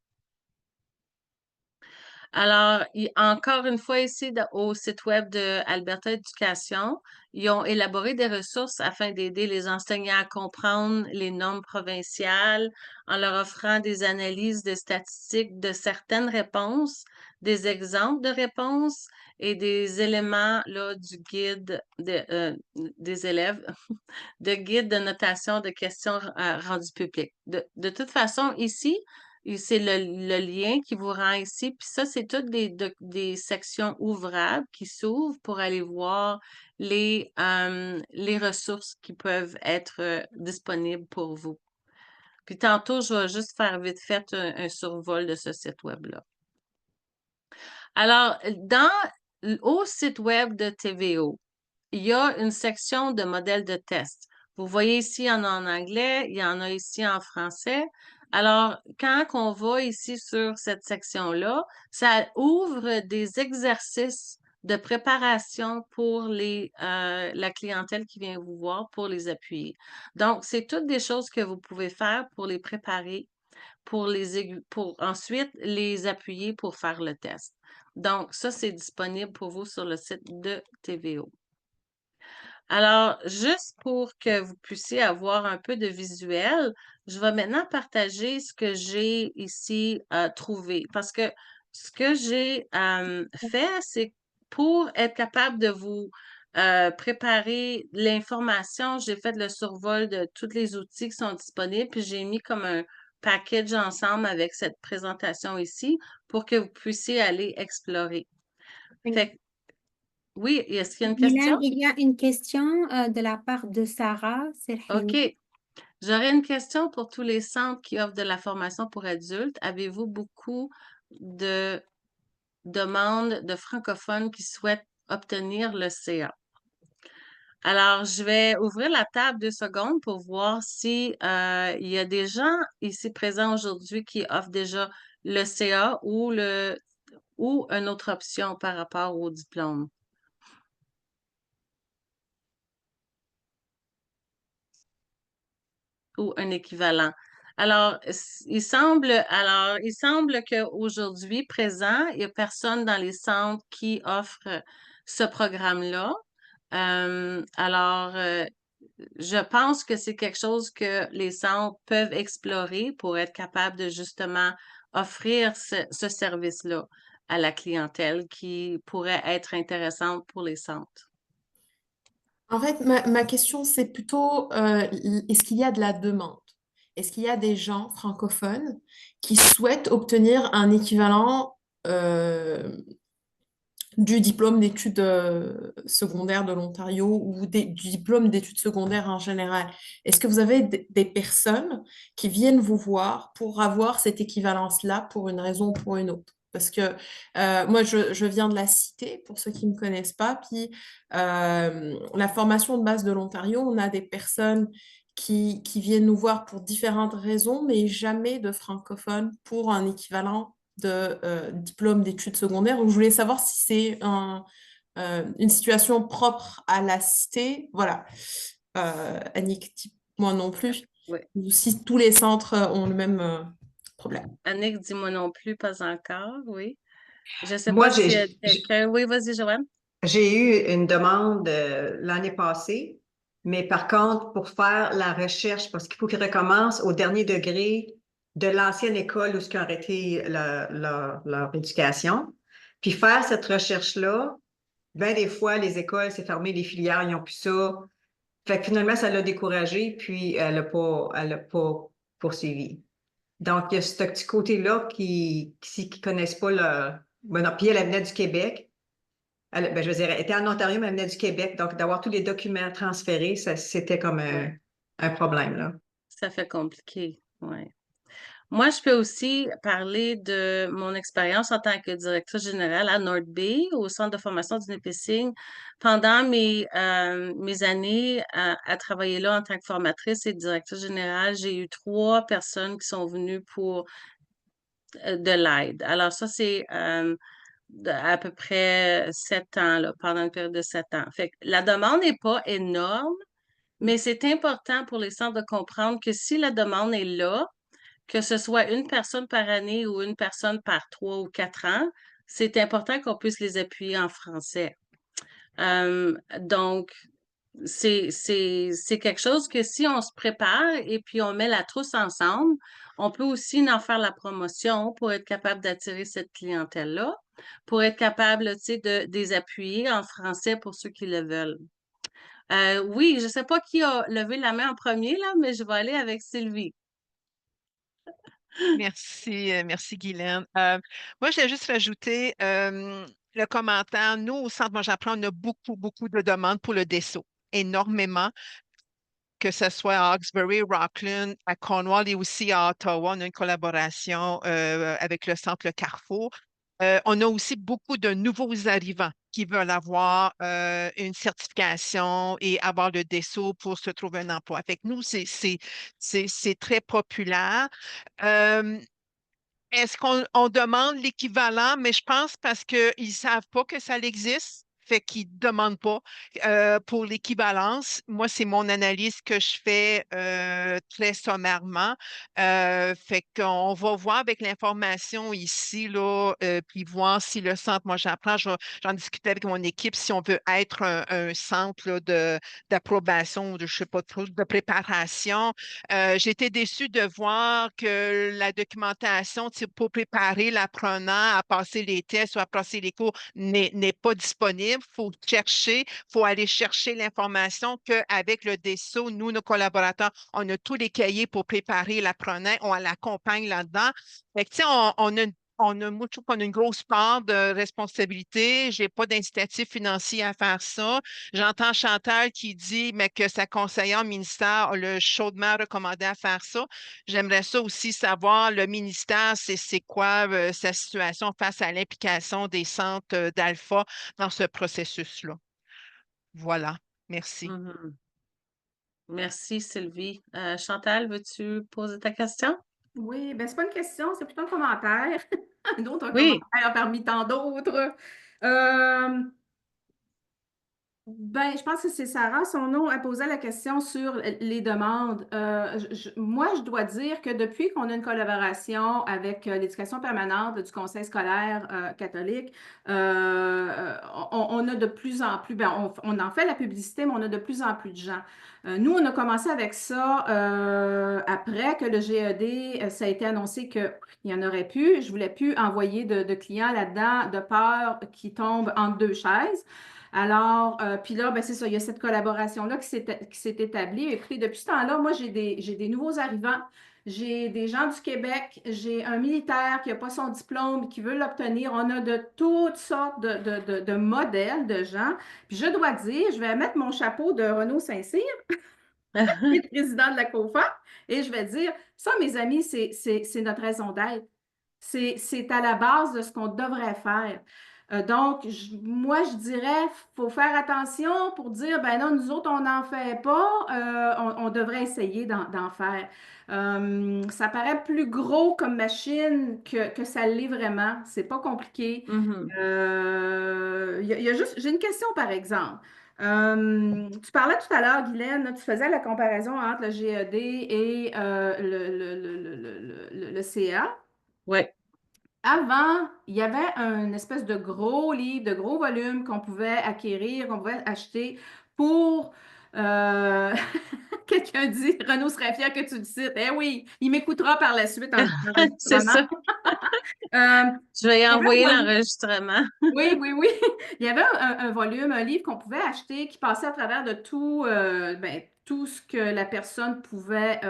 Speaker 1: Alors, encore une fois, ici, au site web de Alberta Éducation, ils ont élaboré des ressources afin d'aider les enseignants à comprendre les normes provinciales en leur offrant des analyses de statistiques de certaines réponses, des exemples de réponses et des éléments là, du guide des élèves, de guide de notation de questions rendues publiques. De toute façon, ici, c'est le lien qui vous rend ici. Puis ça, c'est toutes des sections ouvrables qui s'ouvrent pour aller voir les ressources qui peuvent être disponibles pour vous. Puis tantôt, je vais juste faire vite fait un survol de ce site web-là. Alors, au site web de TVO, il y a une section de modèles de test. Vous voyez ici, il y en a en anglais, il y en a ici en français. Alors, quand on va ici sur cette section-là, ça ouvre des exercices de préparation pour la clientèle qui vient vous voir pour les appuyer. Donc, c'est toutes des choses que vous pouvez faire pour les préparer, pour ensuite les appuyer pour faire le test. Donc, ça, c'est disponible pour vous sur le site de TVO. Alors, juste pour que vous puissiez avoir un peu de visuel, je vais maintenant partager ce que j'ai ici trouvé. Parce que ce que j'ai fait, c'est pour être capable de vous préparer l'information, j'ai fait le survol de tous les outils qui sont disponibles, puis j'ai mis comme un package ensemble avec cette présentation ici pour que vous puissiez aller explorer. Fait que, oui, est-ce qu'il y a une question?
Speaker 7: Dylan, il y a une question de la part de Sarah Serheni.
Speaker 1: OK. J'aurais une question pour tous les centres qui offrent de la formation pour adultes. Avez-vous beaucoup de demandes de francophones qui souhaitent obtenir le CA? Alors, je vais ouvrir la table 2 secondes pour voir si il y a des gens ici présents aujourd'hui qui offrent déjà le CA ou une autre option par rapport au diplôme. Ou un équivalent. Alors, il semble qu'aujourd'hui, présent, il n'y a personne dans les centres qui offre ce programme-là. Alors, je pense que c'est quelque chose que les centres peuvent explorer pour être capables de justement offrir ce service-là. à la clientèle qui pourrait être intéressante pour les centres.
Speaker 8: En fait, ma question, c'est plutôt, est-ce qu'il y a de la demande? Est-ce qu'il y a des gens francophones qui souhaitent obtenir un équivalent du diplôme d'études secondaires de l'Ontario ou du diplôme d'études secondaires en général? Est-ce que vous avez des personnes qui viennent vous voir pour avoir cette équivalence-là pour une raison ou pour une autre? Parce que moi, je viens de la cité, pour ceux qui ne me connaissent pas, puis la formation de base de l'Ontario, on a des personnes qui viennent nous voir pour différentes raisons, mais jamais de francophones pour un équivalent de diplôme d'études secondaires. Donc, je voulais savoir si c'est une situation propre à la cité. Voilà. Annick, moi non plus.
Speaker 1: Oui.
Speaker 8: Ou si tous les centres ont le même problème.
Speaker 1: Annick, dis-moi non plus, pas encore, oui. Je ne sais
Speaker 9: Moi,
Speaker 1: pas s'il y a quelqu'un. Oui, vas-y, Joanne.
Speaker 9: j'ai eu une demande l'année passée, mais par contre, pour faire la recherche, parce qu'il faut qu'ils recommencent au dernier degré de l'ancienne école où ils ont arrêté leur éducation, puis faire cette recherche-là, bien des fois, les écoles, c'est fermé, les filières, ils n'ont plus ça. Fait que finalement, ça l'a découragée, puis elle n'a pas poursuivi. Donc, il y a ce petit côté-là qui connaissent pas le... Ben non, puis elle venait du Québec. Ben, je veux dire, elle était en Ontario, mais elle venait du Québec. Donc, d'avoir tous les documents transférés, c'était comme un problème, là.
Speaker 1: Ça fait compliqué, oui. Moi, je peux aussi parler de mon expérience en tant que directrice générale à North Bay, au centre de formation du Nipissing. Pendant mes années à travailler là en tant que formatrice et directrice générale, j'ai eu 3 personnes qui sont venues pour de l'aide. Alors ça, c'est à peu près 7 ans, là, pendant une période de 7 ans. Fait que la demande n'est pas énorme, mais c'est important pour les centres de comprendre que si la demande est là, que ce soit une personne par année ou une personne par 3 ou 4 ans, c'est important qu'on puisse les appuyer en français. Donc, c'est quelque chose que si on se prépare et puis on met la trousse ensemble, on peut aussi en faire la promotion pour être capable d'attirer cette clientèle-là, pour être capable, tu sais, de les appuyer en français pour ceux qui le veulent. Oui, je ne sais pas qui a levé la main en premier, là, mais je vais aller avec Sylvie.
Speaker 3: Merci Guylaine. Moi, je voulais juste rajouter le commentaire. Nous, au Centre Moi J'apprends, on a beaucoup de demandes pour le DESSO. Énormément. Que ce soit à Hawkesbury, Rockland, à Cornwall et aussi à Ottawa. On a une collaboration avec le Centre Le Carrefour. On a aussi beaucoup de nouveaux arrivants qui veulent avoir une certification et avoir le DESSO pour se trouver un emploi. Fait que nous, c'est très populaire. Est-ce qu'on demande l'équivalent? Mais je pense parce qu'ils ne savent pas que ça existe. Fait qu'ils ne demandent pas pour l'équivalence. Moi, c'est mon analyse que je fais très sommairement. Fait qu'on va voir avec l'information ici, là, puis voir si le centre, moi j'apprends, j'en discutais avec mon équipe, si on veut être un centre là, d'approbation ou de, je sais pas trop, de préparation. J'étais déçue de voir que la documentation pour préparer l'apprenant à passer les tests ou à passer les cours n'est pas disponible. Il faut chercher, il faut aller chercher l'information qu'avec le DESSO, nous, nos collaborateurs, on a tous les cahiers pour préparer l'apprenant, on l'accompagne là-dedans. Fait que, tu sais, moi, je trouve qu'on a une grosse part de responsabilité. Je n'ai pas d'incitatif financier à faire ça. J'entends Chantal qui dit mais que sa conseillère au ministère a le chaudement recommandé à faire ça. J'aimerais ça aussi savoir, le ministère, c'est quoi sa situation face à l'implication des centres d'Alpha dans ce processus-là. Voilà. Merci.
Speaker 1: Mhm. Merci, Sylvie. Chantal, veux-tu poser ta question?
Speaker 5: Oui, ben c'est pas une question, c'est plutôt un commentaire. Un autre
Speaker 1: Oui.
Speaker 5: commentaire parmi tant d'autres. Euh, Ben, je pense que c'est Sarah, son nom, elle posait la question sur les demandes. Moi, je dois dire que depuis qu'on a une collaboration avec l'éducation permanente du Conseil scolaire catholique, on a de plus en plus, ben, on en fait la publicité, mais on a de plus en plus de gens. Nous, on a commencé avec ça après que le GED, ça a été annoncé qu'il n'y en aurait plus. Je voulais plus envoyer de clients là-dedans de peur qu'ils tombent entre deux chaises. Alors, puis là, ben, c'est ça, il y a cette collaboration-là qui s'est établie. Écoutez, depuis ce temps-là, moi, j'ai des nouveaux arrivants, j'ai des gens du Québec, j'ai un militaire qui n'a pas son diplôme, qui veut l'obtenir. On a de toutes sortes de modèles de gens. Puis je dois dire, je vais mettre mon chapeau de Renaud Saint-Cyr, qui est le président de la COFA, et je vais dire, ça, mes amis, c'est notre raison d'être. C'est à la base de ce qu'on devrait faire. Donc, moi, je dirais, faut faire attention pour dire, ben non, nous autres, on n'en fait pas, on devrait essayer d'en faire. Ça paraît plus gros comme machine que ça l'est vraiment. C'est pas compliqué.
Speaker 1: Mhm.
Speaker 5: Il y a juste, j'ai une question par exemple. Tu parlais tout à l'heure, Guylaine, là, tu faisais la comparaison entre le GED et le CA.
Speaker 1: Ouais.
Speaker 5: Avant, il y avait un espèce de gros livre, de gros volume qu'on pouvait acquérir, qu'on pouvait acheter pour... Quelqu'un dit, Renaud serait fier que tu le cites. Eh oui, il m'écoutera par la suite en
Speaker 1: C'est
Speaker 5: enregistrement.
Speaker 1: ça. Je vais y
Speaker 5: Il y avait un
Speaker 1: envoyer
Speaker 5: volume.
Speaker 1: l'enregistrement.
Speaker 5: Oui, oui, oui. Il y avait un volume, un livre qu'on pouvait acheter qui passait à travers de tout, ben, tout ce que la personne pouvait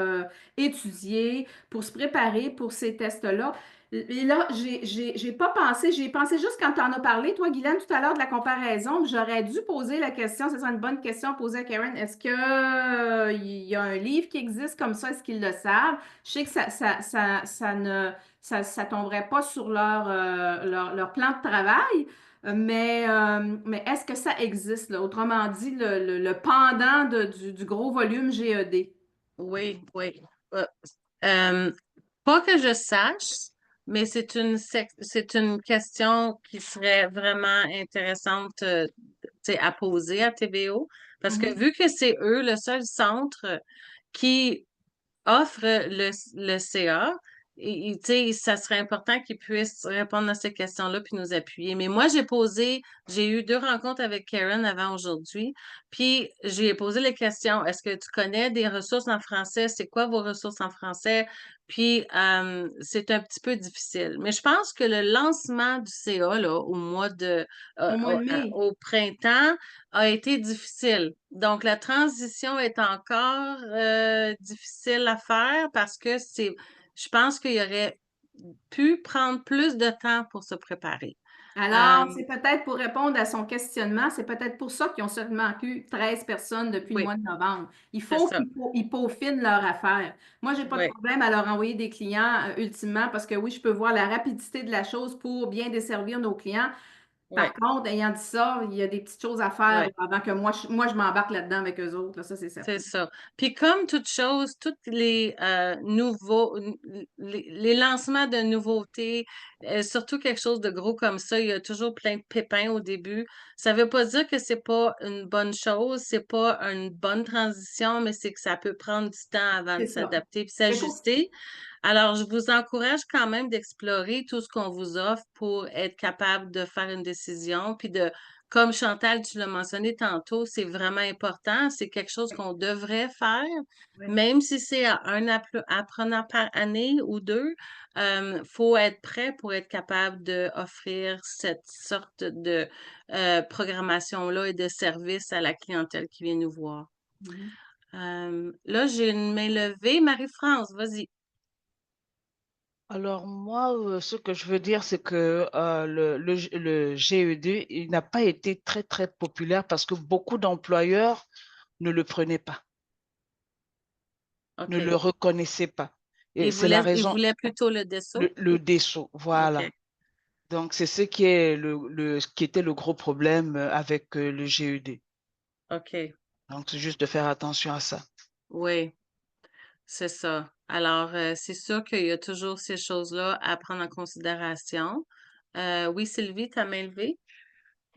Speaker 5: étudier pour se préparer pour ces tests-là. Et là, j'ai pas pensé, j'ai pensé juste quand tu en as parlé, toi, Guylaine, tout à l'heure de la comparaison, j'aurais dû poser la question, ce serait une bonne question à poser à Karen. Est-ce que, il y a un livre qui existe comme ça? Est-ce qu'ils le savent? Je sais que ça tomberait pas sur leur plan de travail, mais est-ce que ça existe, là? Autrement dit, le pendant du gros volume GED.
Speaker 1: Oui, oui. Euh, euh, Pas que je sache, mais c'est une question qui serait vraiment intéressante tu sais, à poser à TVO, parce que
Speaker 5: Mhm.
Speaker 1: vu que c'est eux le seul centre qui offre le CA, tu sais, ça serait important qu'ils puissent répondre à ces questions-là puis nous appuyer. Mais moi, j'ai eu 2 rencontres avec Karen avant aujourd'hui, puis j'ai posé les questions. Est-ce que tu connais des ressources en français? C'est quoi vos ressources en français? Puis, c'est un petit peu difficile. Mais je pense que le lancement du CA, là,
Speaker 5: Au mois de mai.
Speaker 1: au printemps, a été difficile. Donc, la transition est encore difficile à faire parce que je pense qu'il y aurait pu prendre plus de temps pour se préparer.
Speaker 5: Alors,
Speaker 1: Euh,
Speaker 5: c'est peut-être pour répondre à son questionnement, c'est peut-être pour ça qu'ils ont seulement eu 13 personnes depuis le
Speaker 1: oui,
Speaker 5: mois de novembre. Il
Speaker 1: c'est
Speaker 5: faut
Speaker 1: ça.
Speaker 5: ils peaufinent leur affaire. Moi, j'ai pas de
Speaker 1: Oui,
Speaker 5: problème à leur envoyer des clients ultimement parce que oui, je peux voir la rapidité de la chose pour bien desservir nos clients.
Speaker 1: oui,
Speaker 5: Par contre, ayant dit ça, il y a des petites choses à faire
Speaker 1: oui.
Speaker 5: là, avant que moi, je m'embarque là-dedans avec eux autres. Là, ça, c'est
Speaker 1: C'est
Speaker 5: certain.
Speaker 1: ça. Puis comme toute chose, tous les les lancements de nouveautés, surtout quelque chose de gros comme ça, il y a toujours plein de pépins au début. Ça veut pas dire que c'est pas une bonne chose, c'est pas une bonne transition, mais c'est que ça peut prendre du temps avant de
Speaker 5: C'est ça.
Speaker 1: s'adapter puis
Speaker 5: Mais pour
Speaker 1: s'ajuster. Alors, je vous encourage quand même d'explorer tout ce qu'on vous offre pour être capable de faire une décision, puis comme Chantal, tu l'as mentionné tantôt, c'est vraiment important. C'est quelque chose qu'on devrait faire,
Speaker 5: ouais.
Speaker 1: même si c'est à apprenant par année ou deux. Faut être prêt pour être capable d'offrir cette sorte de programmation-là et de service à la clientèle qui vient nous voir.
Speaker 5: Mhm.
Speaker 1: Là, j'ai une main levée. Marie-France, vas-y.
Speaker 10: Alors moi, ce que je veux dire, c'est que le GED, il n'a pas été très, très populaire parce que beaucoup d'employeurs ne le prenaient pas, ne le
Speaker 1: OK.
Speaker 10: reconnaissaient pas. Et c'est la
Speaker 1: Il
Speaker 10: raison,
Speaker 1: voulait plutôt le dessous?
Speaker 10: le dessous,
Speaker 1: OK.
Speaker 10: voilà. Donc c'est ce qui est ce qui était le gros problème avec le GED.
Speaker 1: OK.
Speaker 10: Donc c'est juste de faire attention à ça.
Speaker 1: Oui. C'est ça. Alors, c'est sûr qu'il y a toujours ces choses-là à prendre en considération. Oui, Sylvie, ta main levée?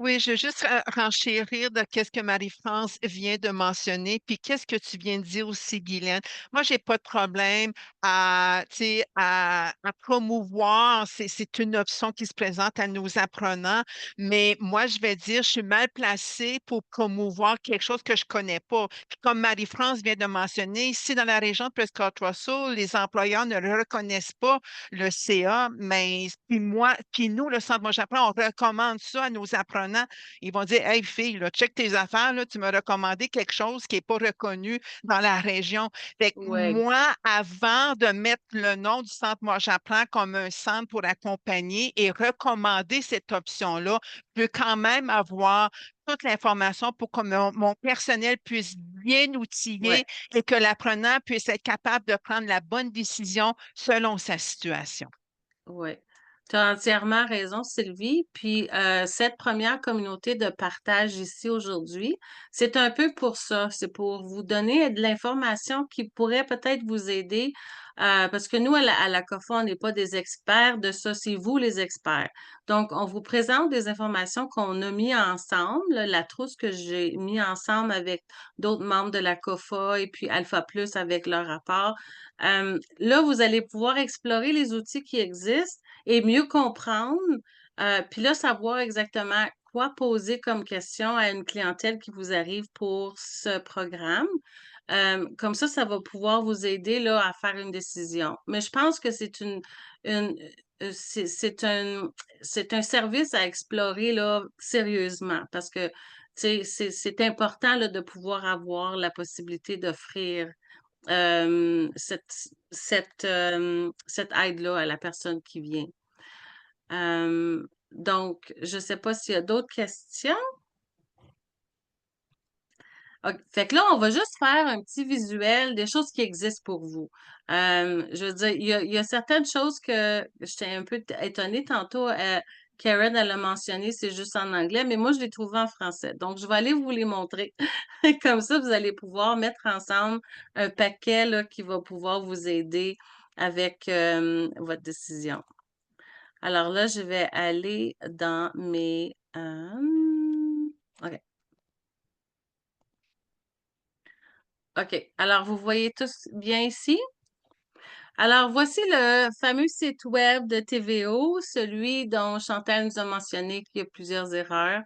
Speaker 3: Oui, je veux juste renchérir de qu'est-ce que Marie-France vient de mentionner, puis qu'est-ce que tu viens de dire aussi, Guylaine. Moi, j'ai pas de problème à, tu sais, à promouvoir. C'est une option qui se présente à nos apprenants, mais moi, je vais dire, je suis mal placée pour promouvoir quelque chose que je connais pas. Puis comme Marie-France vient de mentionner, ici dans la région de Prescott-Russell, les employeurs ne le reconnaissent pas, le CA, mais puis moi, puis nous, le Centre Moi J'apprends, on recommande ça à nos apprenants. Ils vont dire, hey, fille, là, check tes affaires, là, tu m'as recommandé quelque chose qui n'est pas reconnu dans la région. Fait que
Speaker 1: Ouais,
Speaker 3: moi, avant de mettre le nom du Centre Moi J'apprends comme un centre pour accompagner et recommander cette option-là, je peux quand même avoir toute l'information pour que mon personnel puisse bien outiller
Speaker 1: ouais.
Speaker 3: et que l'apprenant puisse être capable de prendre la bonne décision selon sa situation.
Speaker 1: Oui, tu as entièrement raison, Sylvie. Puis cette première communauté de partage ici aujourd'hui, c'est un peu pour ça. C'est pour vous donner de l'information qui pourrait peut-être vous aider. Parce que nous, à la COFA, on n'est pas des experts de ça, c'est vous les experts. Donc, on vous présente des informations qu'on a mis ensemble, là, la trousse que j'ai mis ensemble avec d'autres membres de la COFA et puis Alpha Plus avec leur rapport. Là, vous allez pouvoir explorer les outils qui existent et mieux comprendre, puis là, savoir exactement quoi poser comme question à une clientèle qui vous arrive pour ce programme. Comme ça va pouvoir vous aider là, à faire une décision. Mais je pense que une c'est un service à explorer là, sérieusement parce que tu sais, c'est important là, de pouvoir avoir la possibilité d'offrir cette aide-là à la personne qui vient. Donc, je ne sais pas s'il y a d'autres questions. Ok, fait que là, on va juste faire un petit visuel des choses qui existent pour vous. Je veux dire, il y a certaines choses que j'étais un peu étonnée tantôt. Karen, elle a mentionné, c'est juste en anglais, mais moi, je l'ai trouvé en français. Donc, je vais aller vous les montrer. Comme ça, vous allez pouvoir mettre ensemble un paquet là, qui va pouvoir vous aider avec votre décision. Alors là, je vais aller dans mes... OK. OK. Alors, vous voyez tous bien ici? Alors, voici le fameux site web de TVO, celui dont Chantal nous a mentionné qu'il y a plusieurs erreurs.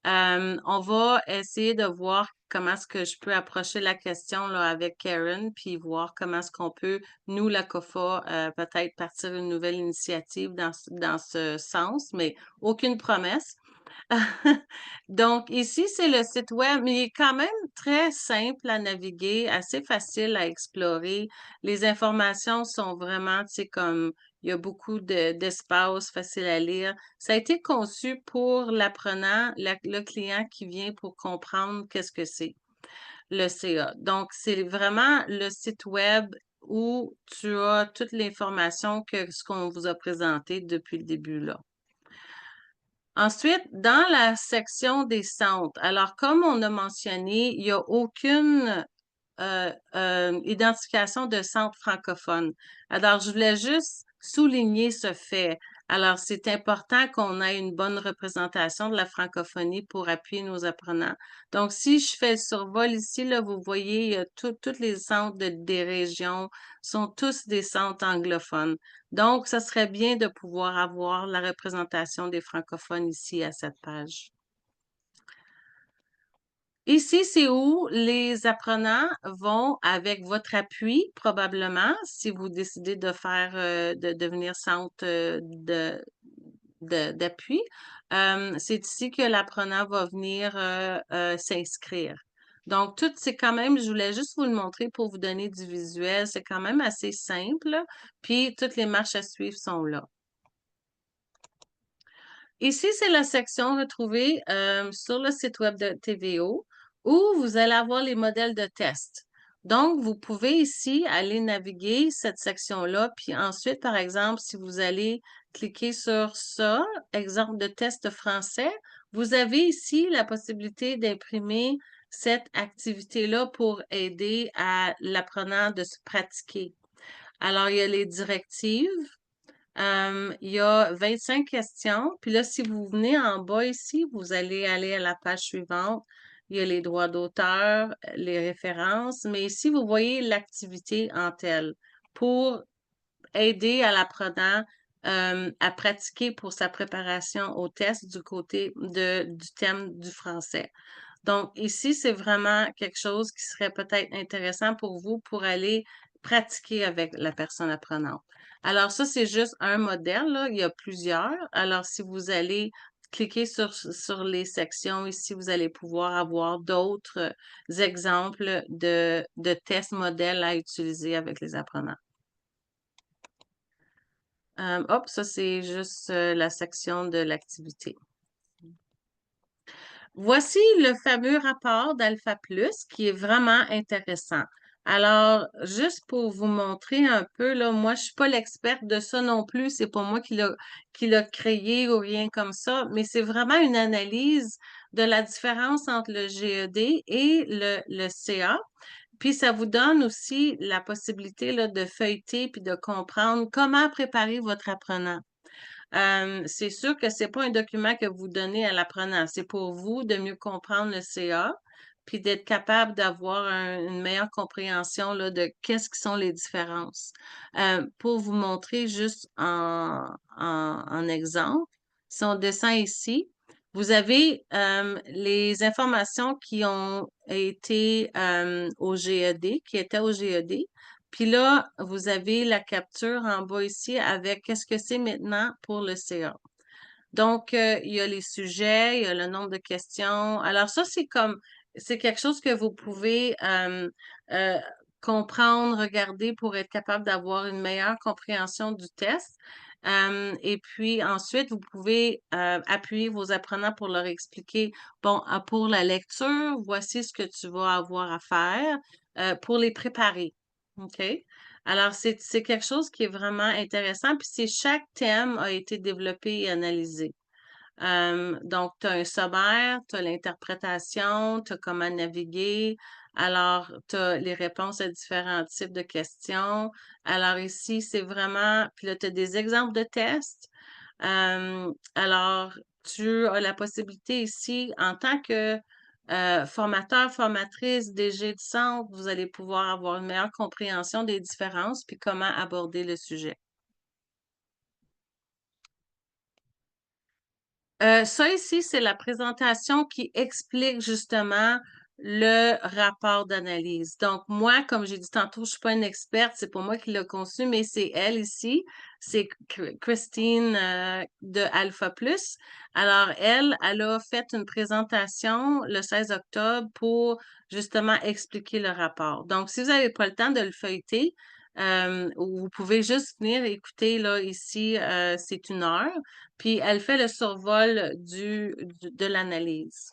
Speaker 1: On va essayer de voir comment est-ce que je peux approcher la question là, avec Karen, puis voir comment est-ce qu'on peut, nous, la COFA, peut-être partir une nouvelle initiative dans ce sens, mais aucune promesse. Donc, ici, c'est le site web, mais il est quand même très simple à naviguer, assez facile à explorer. Les informations sont vraiment, tu sais, comme il y a beaucoup d'espace, facile à lire. Ça a été conçu pour l'apprenant, le client qui vient pour comprendre qu'est-ce que c'est, le CA. Donc, c'est vraiment le site web où tu as toute l'information que ce qu'on vous a présenté depuis le début là. Ensuite, dans la section des centres, alors comme on a mentionné, il n'y a aucune identification de centre francophone. Alors, je voulais juste souligner ce fait. Alors, c'est important qu'on ait une bonne représentation de la francophonie pour appuyer nos apprenants. Donc, si je fais le survol ici, là, vous voyez, il y a tous les centres des régions sont tous des centres anglophones. Donc, ça serait bien de pouvoir avoir la représentation des francophones ici à cette page. Ici, c'est où les apprenants vont avec votre appui, probablement, si vous décidez de faire, de devenir centre d'appui. C'est ici que l'apprenant va venir s'inscrire. Donc, tout, c'est quand même, je voulais juste vous le montrer pour vous donner du visuel. C'est quand même assez simple. Puis, toutes les marches à suivre sont là. Ici, c'est la section retrouvée sur le site web de TVO où vous allez avoir les modèles de test. Donc, vous pouvez ici aller naviguer cette section-là, puis ensuite, par exemple, si vous allez cliquer sur ça, exemple de test français, vous avez ici la possibilité d'imprimer cette activité-là pour aider à l'apprenant de se pratiquer. Alors, il y a les directives. Il y a 25 questions. Puis là, si vous venez en bas ici, vous allez aller à la page suivante. Il y a les droits d'auteur, les références. Mais ici, vous voyez l'activité en telle pour aider à l'apprenant à pratiquer pour sa préparation au test du côté du thème du français. Donc, ici, c'est vraiment quelque chose qui serait peut-être intéressant pour vous pour aller pratiquer avec la personne apprenante. Alors, ça, c'est juste un modèle, là. Il y a plusieurs. Alors, si vous allez cliquer sur les sections ici, vous allez pouvoir avoir d'autres exemples de tests modèles à utiliser avec les apprenants. Hop, ça, c'est juste la section de l'activité. Voici le fameux rapport d'Alpha Plus qui est vraiment intéressant. Alors, juste pour vous montrer un peu, là, moi, je suis pas l'experte de ça non plus. C'est pas moi qui l'a créé ou rien comme ça, mais c'est vraiment une analyse de la différence entre le GED et le CA. Puis ça vous donne aussi la possibilité là, de feuilleter puis de comprendre comment préparer votre apprenant. C'est sûr que c'est pas un document que vous donnez à l'apprenant. C'est pour vous de mieux comprendre le CA, puis d'être capable d'avoir une meilleure compréhension là, de qu'est-ce qui sont les différences. Pour vous montrer juste en exemple, si on descend ici, vous avez les informations qui ont été au GED, qui étaient au GED. Puis là, vous avez la capture en bas ici avec qu'est-ce que c'est maintenant pour le CA. Donc, il y a les sujets, il y a le nombre de questions. Alors, ça, c'est quelque chose que vous pouvez euh, comprendre, regarder pour être capable d'avoir une meilleure compréhension du test. Et puis ensuite, vous pouvez appuyer vos apprenants pour leur expliquer, bon, pour la lecture, voici ce que tu vas avoir à faire pour les préparer. OK? Alors, c'est quelque chose qui est vraiment intéressant, puis chaque thème a été développé et analysé. Donc, tu as un sommaire, tu as l'interprétation, tu as comment naviguer. Alors, tu as les réponses à différents types de questions. Alors, ici, c'est vraiment... Puis là, tu as des exemples de tests. Alors, tu as la possibilité ici, en tant que formateur, formatrice, DG du centre, vous allez pouvoir avoir une meilleure compréhension des différences puis comment aborder le sujet. Ça ici, c'est la présentation qui explique justement le rapport d'analyse. Donc, moi, comme j'ai dit tantôt, je suis pas une experte, c'est pas moi qui l'ai conçu, mais c'est elle ici, c'est Christine de Alpha Plus. Alors, elle a fait une présentation le 16 octobre pour justement expliquer le rapport. Donc, si vous n'avez pas le temps de le feuilleter, vous pouvez juste venir écouter là ici, c'est 1 heure. Puis elle fait le survol de l'analyse.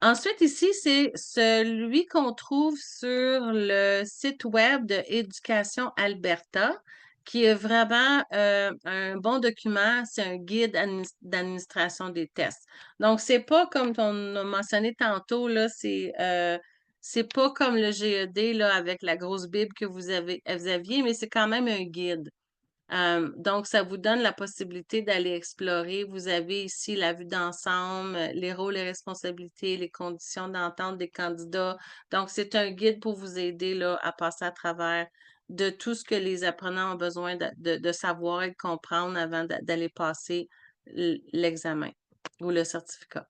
Speaker 1: Ensuite, ici, c'est celui qu'on trouve sur le site web de Éducation Alberta, qui est vraiment un bon document. C'est un guide d'administration des tests. Donc, c'est pas comme on a mentionné tantôt, là, c'est pas comme le GED là, avec la grosse Bible que vous aviez, mais c'est quand même un guide. Donc, ça vous donne la possibilité d'aller explorer. Vous avez ici la vue d'ensemble, les rôles et responsabilités, les conditions d'entente des candidats. Donc, c'est un guide pour vous aider là, à passer à travers de tout ce que les apprenants ont besoin de savoir et de comprendre avant d'aller passer l'examen ou le certificat.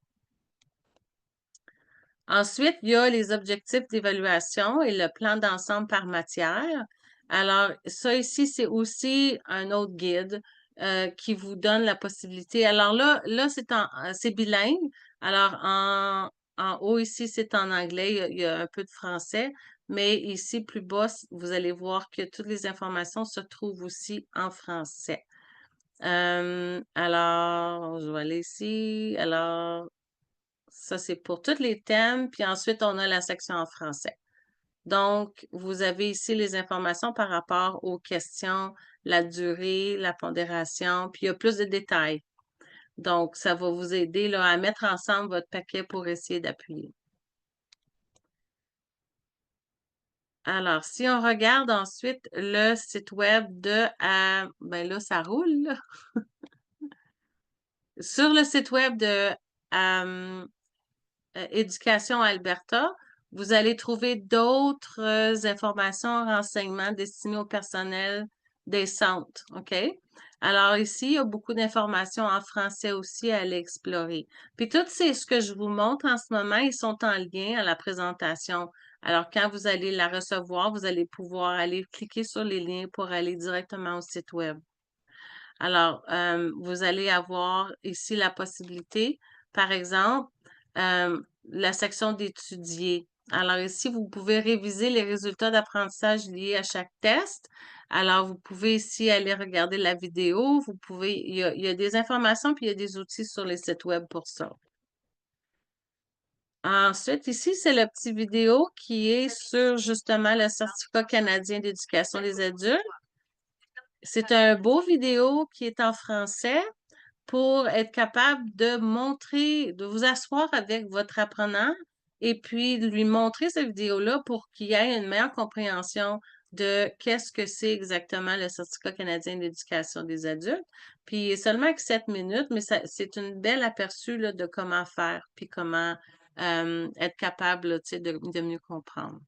Speaker 1: Ensuite, il y a les objectifs d'évaluation et le plan d'ensemble par matière. Alors, ça ici, c'est aussi un autre guide qui vous donne la possibilité. Alors là c'est bilingue. Alors, en haut ici, c'est en anglais. Il y a un peu de français. Mais ici, plus bas, vous allez voir que toutes les informations se trouvent aussi en français. Alors, je vais aller ici. Alors, ça, c'est pour tous les thèmes. Puis ensuite, on a la section en français. Donc, vous avez ici les informations par rapport aux questions, la durée, la pondération, puis il y a plus de détails. Donc, ça va vous aider là, à mettre ensemble votre paquet pour essayer d'appuyer. Alors, si on regarde ensuite le site web de, ben là, ça roule, là. Sur le site web de Éducation Alberta, vous allez trouver d'autres informations, renseignements destinés au personnel des centres, OK? Alors ici, il y a beaucoup d'informations en français aussi à aller explorer. Puis tout ce que je vous montre en ce moment, ils sont en lien à la présentation. Alors quand vous allez la recevoir, vous allez pouvoir aller cliquer sur les liens pour aller directement au site web. Alors, vous allez avoir ici la possibilité, par exemple, la section d'étudier. Alors ici, vous pouvez réviser les résultats d'apprentissage liés à chaque test. Alors, vous pouvez ici aller regarder la vidéo. Vous pouvez, il y a des informations puis il y a des outils sur les sites web pour ça. Ensuite, ici, c'est le petit vidéo qui est sur justement le certificat canadien d'éducation des adultes. C'est un beau vidéo qui est en français pour être capable de montrer, de vous asseoir avec votre apprenant et puis de lui montrer cette vidéo-là pour qu'il ait une meilleure compréhension de qu'est-ce que c'est exactement le certificat canadien d'éducation des adultes. Puis seulement que 7 minutes, mais c'est une belle aperçu là, de comment faire puis comment être capable là, tu sais, de mieux comprendre.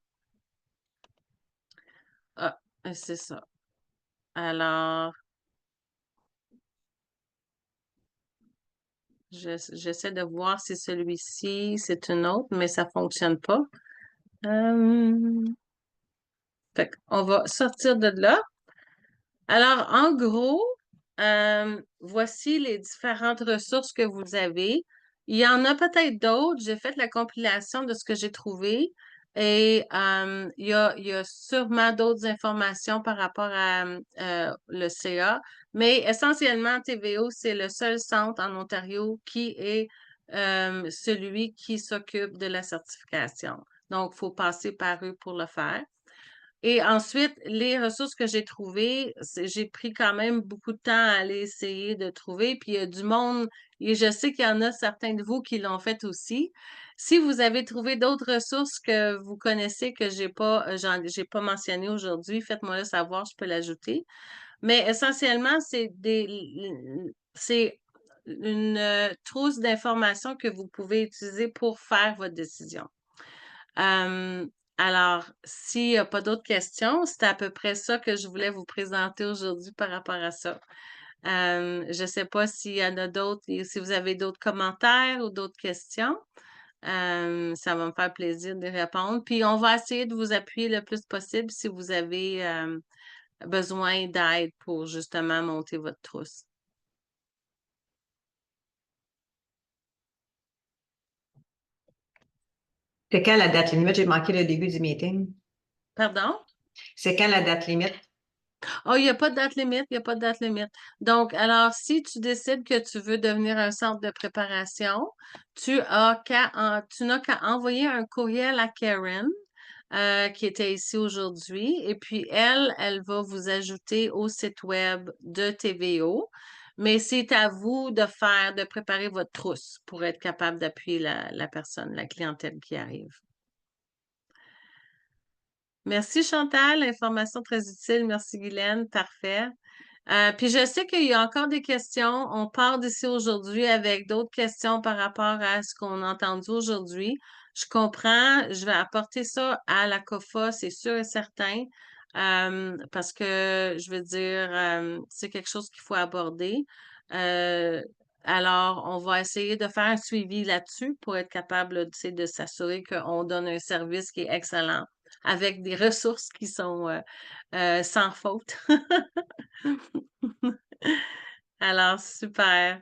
Speaker 1: Ah, c'est ça. Alors, j'essaie de voir si celui-ci, c'est une autre, mais ça fonctionne pas. Fait qu'on va sortir de là. Alors, en gros, voici les différentes ressources que vous avez. Il y en a peut-être d'autres. J'ai fait la compilation de ce que j'ai trouvé et il y a sûrement d'autres informations par rapport à le CA, mais essentiellement, TVO, c'est le seul centre en Ontario qui est celui qui s'occupe de la certification. Donc, il faut passer par eux pour le faire. Et ensuite, les ressources que j'ai trouvées, j'ai pris quand même beaucoup de temps à aller essayer de trouver. Puis il y a du monde, et je sais qu'il y en a certains de vous qui l'ont fait aussi. Si vous avez trouvé d'autres ressources que vous connaissez que j'ai pas mentionné aujourd'hui, faites-moi le savoir, je peux l'ajouter. Mais essentiellement, c'est une trousse d'informations que vous pouvez utiliser pour faire votre décision. Alors, s'il n'y a pas d'autres questions, c'était à peu près ça que je voulais vous présenter aujourd'hui par rapport à ça. Je ne sais pas s'il y en a d'autres, si vous avez d'autres commentaires ou d'autres questions. Ça va me faire plaisir de répondre. Puis, on va essayer de vous appuyer le plus possible si vous avez besoin d'aide pour justement monter votre trousse.
Speaker 9: C'est quand la date limite? J'ai manqué le début du meeting.
Speaker 1: Pardon?
Speaker 9: C'est quand la date limite?
Speaker 1: Oh, il n'y a pas de date limite, il n'y a pas de date limite. Donc, alors, si tu décides que tu veux devenir un centre de préparation, tu n'as qu'à envoyer un courriel à Karen, qui était ici aujourd'hui, et puis elle va vous ajouter au site web de TVO. Mais c'est à vous de préparer votre trousse pour être capable d'appuyer la personne, la clientèle qui arrive. Merci Chantal, information très utile. Merci Guylaine, parfait. Puis je sais qu'il y a encore des questions. On part d'ici aujourd'hui avec d'autres questions par rapport à ce qu'on a entendu aujourd'hui. Je comprends, je vais apporter ça à la COFA, c'est sûr et certain, parce que je veux dire, c'est quelque chose qu'il faut aborder. Alors, on va essayer de faire un suivi là-dessus pour être capable, tu sais, de s'assurer qu'on donne un service qui est excellent avec des ressources qui sont sans faute. Alors, super.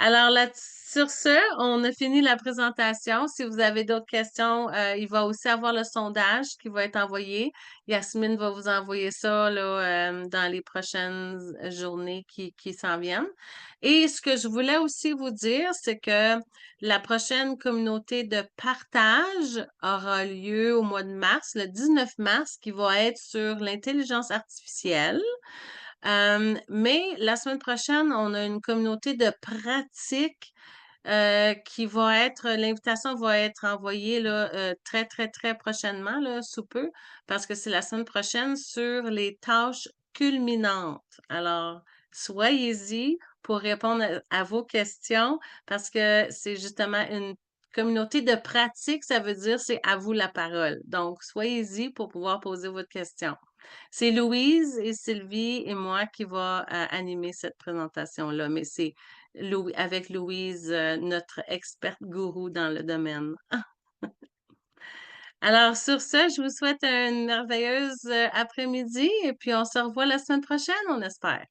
Speaker 1: Alors, là, sur ce, on a fini la présentation. Si vous avez d'autres questions, il va aussi avoir le sondage qui va être envoyé. Yasmine va vous envoyer ça là, dans les prochaines journées qui s'en viennent. Et ce que je voulais aussi vous dire, c'est que la prochaine communauté de partage aura lieu au mois de mars, le 19 mars, qui va être sur l'intelligence artificielle. Mais la semaine prochaine, on a une communauté de pratique l'invitation va être envoyée là, très, très, très prochainement, là, sous peu, parce que c'est la semaine prochaine sur les tâches culminantes. Alors, soyez-y pour répondre à vos questions, parce que c'est justement une communauté de pratique, ça veut dire c'est à vous la parole. Donc, soyez-y pour pouvoir poser votre question. C'est Louise et Sylvie et moi qui va animer cette présentation-là, mais c'est avec Louise, notre experte gourou dans le domaine. Alors, sur ce, je vous souhaite une merveilleuse après-midi et puis on se revoit la semaine prochaine, on espère.